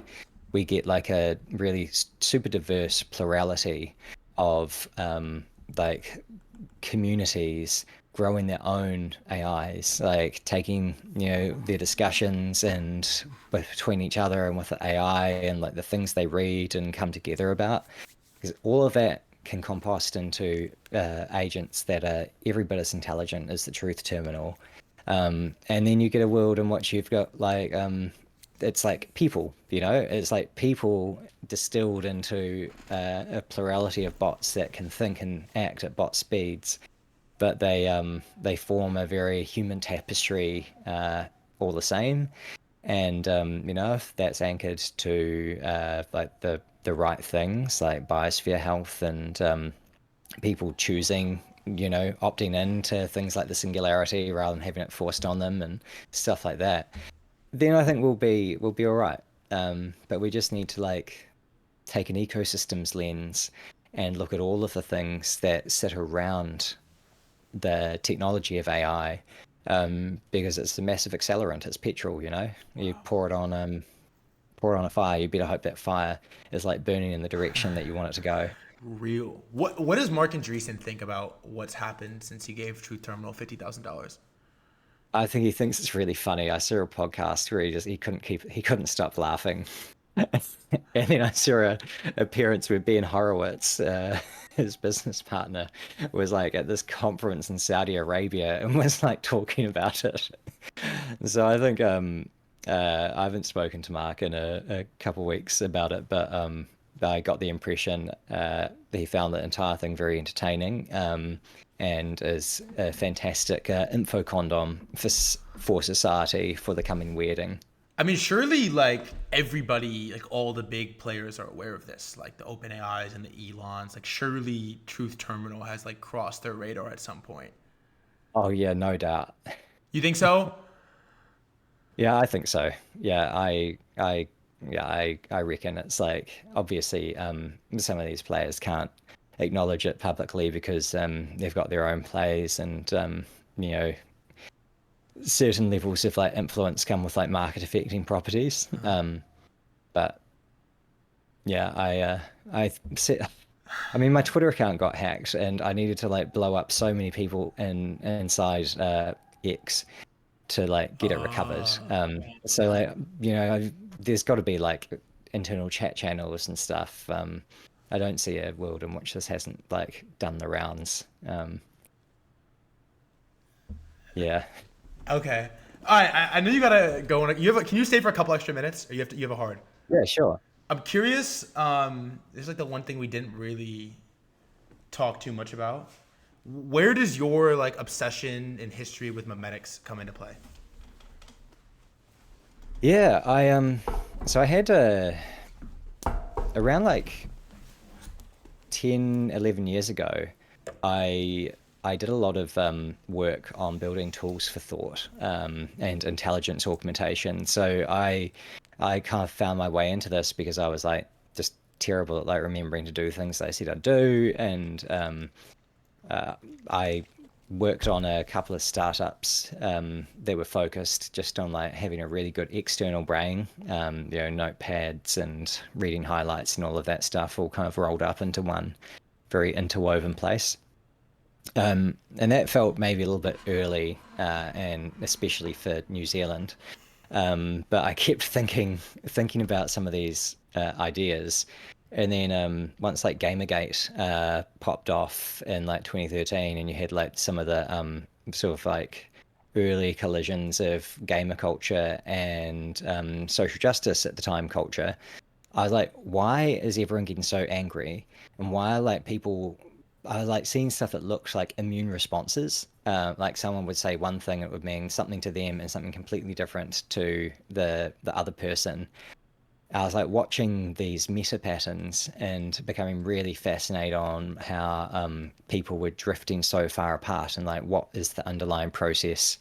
get like a really super diverse plurality of like communities growing their own AIs, like taking, their discussions and between each other and with the AI and like the things they read and come together about. Because all of that can compost into agents that are every bit as intelligent as the truth terminal. And then you get a world in which you've got like it's like people, it's like people distilled into a plurality of bots that can think and act at bot speeds, but they form a very human tapestry all the same. And if that's anchored to like the right things like biosphere health and people choosing, opting into things like the singularity rather than having it forced on them and stuff like that, then I think we'll be all right. But we just need to like take an ecosystems lens and look at all of the things that sit around the technology of AI, because it's a massive accelerant. It's petrol, You Wow. pour it on a fire. You better hope that fire is like burning in the direction that you want it to go. Real. What does Mark Andreessen think about what's happened since he gave Truth Terminal $50,000? I think he thinks it's really funny. I saw a podcast where he couldn't stop laughing. And then I saw a appearance where Ben Horowitz, his business partner, was like at this conference in Saudi Arabia and was like talking about it. So I think I haven't spoken to Mark in a couple of weeks about it, but I got the impression that he found the entire thing very entertaining, and is a fantastic info condom for society for the coming weirding. I mean, surely like everybody, like all the big players are aware of this, like the OpenAIs and the Elons. Like surely Truth Terminal has like crossed their radar at some point. Oh yeah, no doubt. You think so? Yeah, I think so. Yeah, I reckon it's like obviously some of these players can't acknowledge it publicly because they've got their own plays and you know certain levels of like influence come with like market affecting properties. But yeah, I set I mean my Twitter account got hacked and I needed to like blow up so many people inside X to like get it recovered. So like there's got to be like internal chat channels and stuff. I don't see a world in which this hasn't like done the rounds. Yeah, Okay. All right. I know you gotta go. Can you stay for a couple extra minutes, or you have a hard? yeah, sure. I'm curious. This is like the one thing we didn't really talk too much about. Where does your like obsession in history with memetics come into play? Yeah, so I had around like 10, 11 years ago, I I did a lot of work on building tools for thought and intelligence augmentation. So I kind of found my way into this because I was like just terrible at like remembering to do things they said I'd do, and I worked on a couple of startups that were focused just on like having a really good external brain, notepads and reading highlights and all of that stuff all kind of rolled up into one very interwoven place. And that felt maybe a little bit early, and especially for New Zealand. But I kept thinking about some of these ideas, and then once like Gamergate popped off in like 2013, and you had like some of the sort of like early collisions of gamer culture and social justice at the time culture, I was like, why is everyone getting so angry? And why are like people, I was like seeing stuff that looks like immune responses. Like someone would say one thing, it would mean something to them and something completely different to the other person. I was like watching these meta patterns and becoming really fascinated on how people were drifting so far apart and like what is the underlying process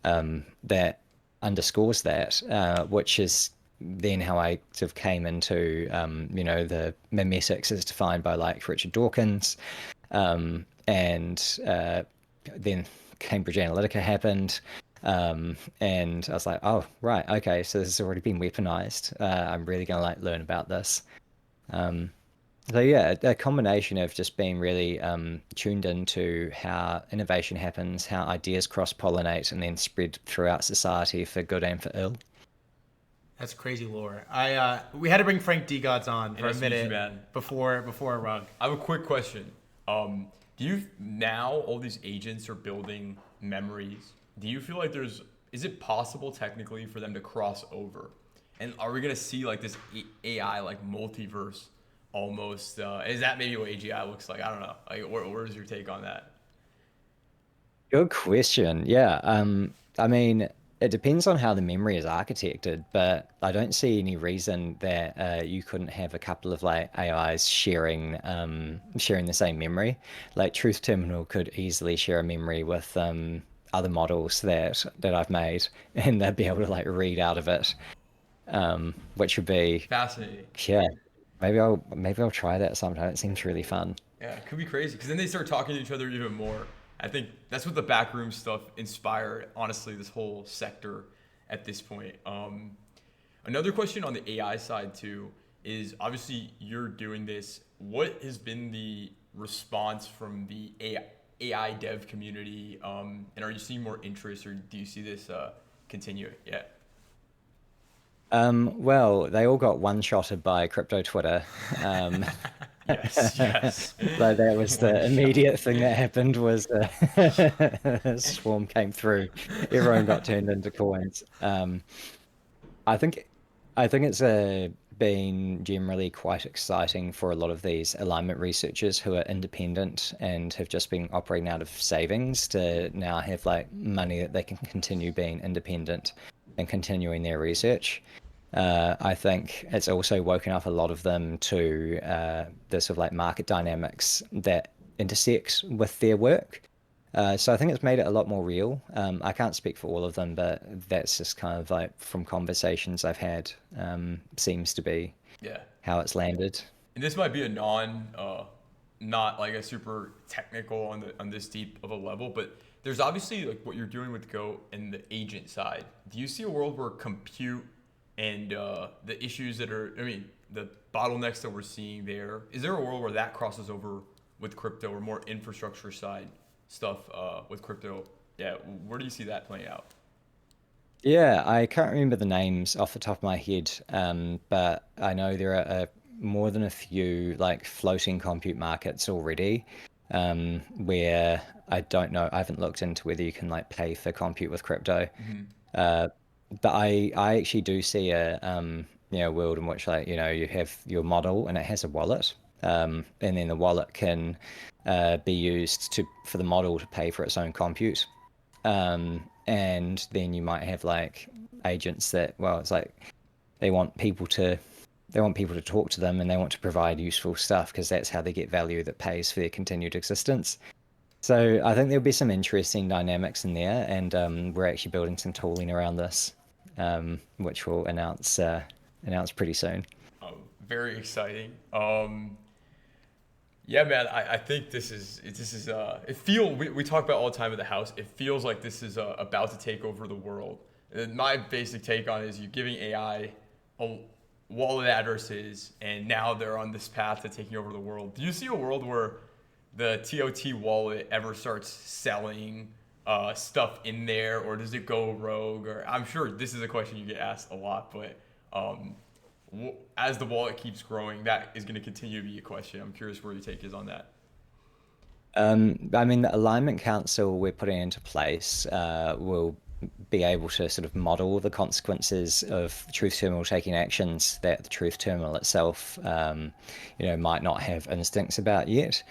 that underscores that, which is then how I sort of came into, the memetics as defined by like Richard Dawkins, and then Cambridge Analytica happened. And I was like, oh, right, okay, so this has already been weaponized. I'm really gonna like learn about this. Um, so yeah, a combination of just being really tuned into how innovation happens, how ideas cross-pollinate and then spread throughout society for good and for ill. That's crazy lore. We had to bring Frank D Gods on Hey, for a nice to meet you, minute man. before a rug. I have a quick question. Do you now all these agents are building memories? Do you feel like is it possible technically for them to cross over? And are we gonna see like this AI like multiverse almost? Is that maybe what AGI looks like? I don't know. Like, where's your take on that? Good question. Yeah. I mean, it depends on how the memory is architected, but I don't see any reason that you couldn't have a couple of like AIs sharing the same memory. Like Truth Terminal could easily share a memory with other models that I've made, and they'd be able to like read out of it, which would be Fascinating. yeah. Maybe I'll try that sometime. It seems really fun. Yeah, it could be crazy because then they start talking to each other even more. I think that's what the backroom stuff inspired, honestly, this whole sector at this point. Another question on the AI side, too, is obviously you're doing this. What has been the response from the AI dev community? And are you seeing more interest or do you see this continue? Yeah. Well, they all got one-shotted by crypto Twitter. Um, Yes, yes. so that was One the shot. immediate thing that happened was a swarm came through. Everyone got turned into coins. I think I think it's been generally quite exciting for a lot of these alignment researchers who are independent and have just been operating out of savings to now have like money that they can continue being independent and continuing their research. I think it's also woken up a lot of them to the sort of like market dynamics that intersect with their work. So I think it's made it a lot more real. I can't speak for all of them, but that's just kind of like from conversations I've had, seems to be Yeah. how it's landed. And this might be not like a super technical on this deep of a level, but there's obviously like what you're doing with Go and the agent side. Do you see a world where compute and the issues the bottlenecks that we're seeing there, is there a world where that crosses over with crypto or more infrastructure side stuff with crypto? Yeah, where do you see that playing out? Yeah, I can't remember the names off the top of my head, but I know there are more than a few like floating compute markets already, where I don't know, I haven't looked into whether you can like pay for compute with crypto. Hmm. Uh, but I actually do see a world in which like you have your model and it has a wallet, and then the wallet can be used to for the model to pay for its own compute. And then you might have like agents that, well, it's like they want people to they want people to talk to them and they want to provide useful stuff because that's how they get value that pays for their continued existence. So I think there'll be some interesting dynamics in there, and we're actually building some tooling around this, which we'll announce pretty soon. Very exciting. Yeah, man. I think this is we talk about all the time at the house. It feels like this is about to take over the world. And my basic take on it is you're giving AI a wallet addresses, and now they're on this path to taking over the world. Do you see a world where the TOT wallet ever starts selling stuff in there, or does it go rogue? Or I'm sure this is a question you get asked a lot, but um, as the wallet keeps growing, that is going to continue to be a question. I'm curious where your take is on that. I mean, the alignment council we're putting into place will be able to sort of model the consequences of truth terminal taking actions that the truth terminal itself, might not have instincts about yet.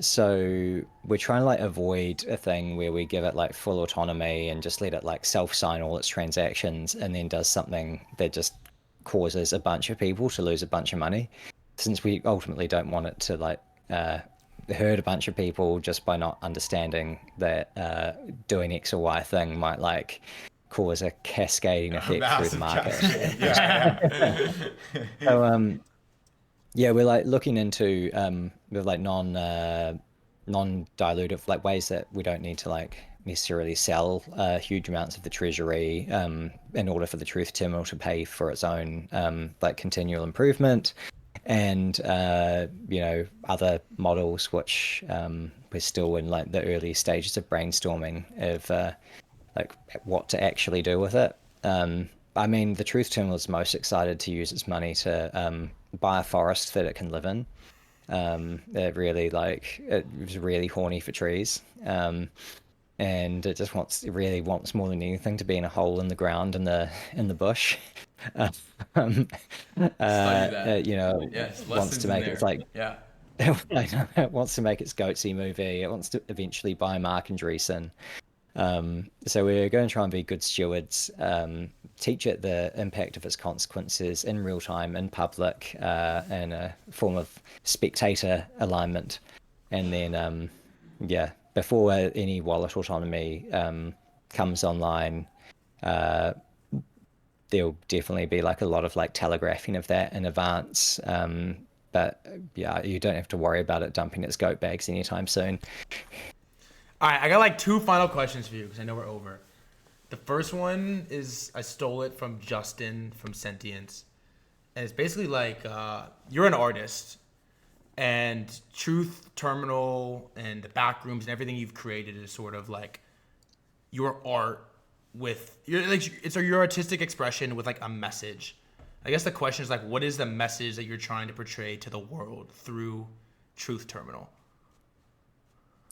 So we're trying to like avoid a thing where we give it like full autonomy and just let it like self-sign all its transactions and then does something that just causes a bunch of people to lose a bunch of money, since we ultimately don't want it to like hurt a bunch of people just by not understanding that doing X or Y thing might like cause a cascading effect through the Massive market. Yeah. So yeah, we're like looking into with like non-dilutive like ways that we don't need to like necessarily sell huge amounts of the treasury in order for the truth terminal to pay for its own like continual improvement, and other models which we're still in like the early stages of brainstorming of like what to actually do with it. I mean, the truth terminal is most excited to use its money to buy a forest that it can live in. It was really horny for trees. And it really wants more than anything to be in a hole in the ground in the bush. Um, Study that. Yes, wants to lessons in make it there. like Yeah. it wants to make its goatsy movie. It wants to eventually buy Mark Andreessen. So we're going to try and be good stewards, teach it the impact of its consequences in real time, in public, in a form of spectator alignment. And then, before any wallet autonomy comes online, there'll definitely be like a lot of like telegraphing of that in advance. But yeah, you don't have to worry about it dumping its goat bags anytime soon. All right, I got like two final questions for you because I know we're over. The first one is I stole it from Justin from Sentience, and it's basically like you're an artist, and Truth Terminal and the back rooms and everything you've created is sort of like your art with it's your artistic expression with like a message. I guess the question is like, what is the message that you're trying to portray to the world through Truth Terminal?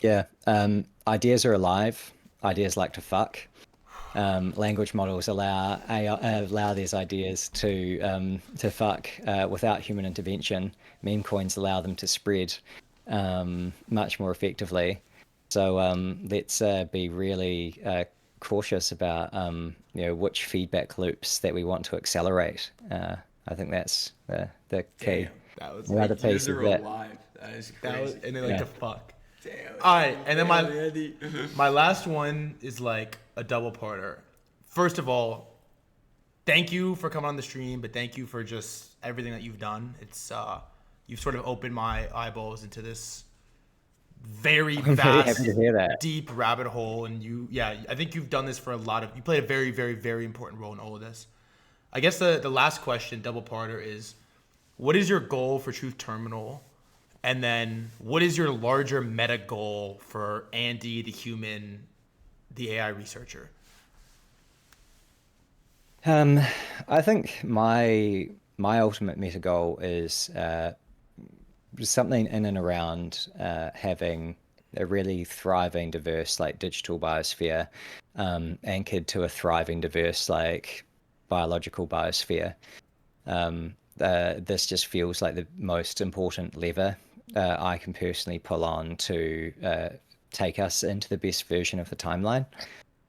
Yeah, ideas are alive. Ideas like to fuck. Language models allow these ideas to fuck without human intervention. Meme coins allow them to spread much more effectively. So let's be really cautious about which feedback loops that we want to accelerate. I think that's the key. Damn. That was The other like piece user is that alive. That is That was, crazy. and they like Yeah. to fuck. Damn. All right, and then Damn, Andy. my last one is like a double parter. First of all, thank you for coming on the stream, but thank you for just everything that you've done. It's you've sort of opened my eyeballs into this very I'm very happy vast, to hear that. deep rabbit hole, and I think you've done this for you played a very, very, very important role in all of this. I guess the last question, double parter, is what is your goal for Truth Terminal? And then what is your larger meta goal for Andy, the human, the AI researcher? Um, I think my ultimate meta goal is something in and around having a really thriving, diverse, like digital biosphere, anchored to a thriving, diverse, like biological biosphere. This just feels like the most important lever I can personally pull on to take us into the best version of the timeline.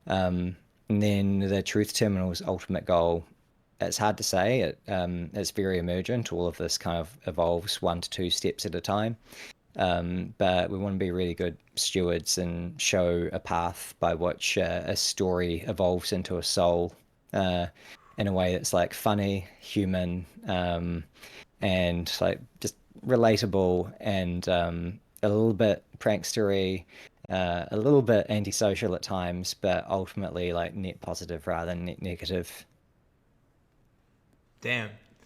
And then the truth terminal's ultimate goal, it's hard to say. It's very emergent. All of this kind of evolves 1 to 2 steps at a time. But we want to be really good stewards and show a path by which a story evolves into a soul in a way that's like funny, human, and like just relatable and a little bit prankstery, a little bit antisocial at times, but ultimately like net positive rather than net negative. Damn.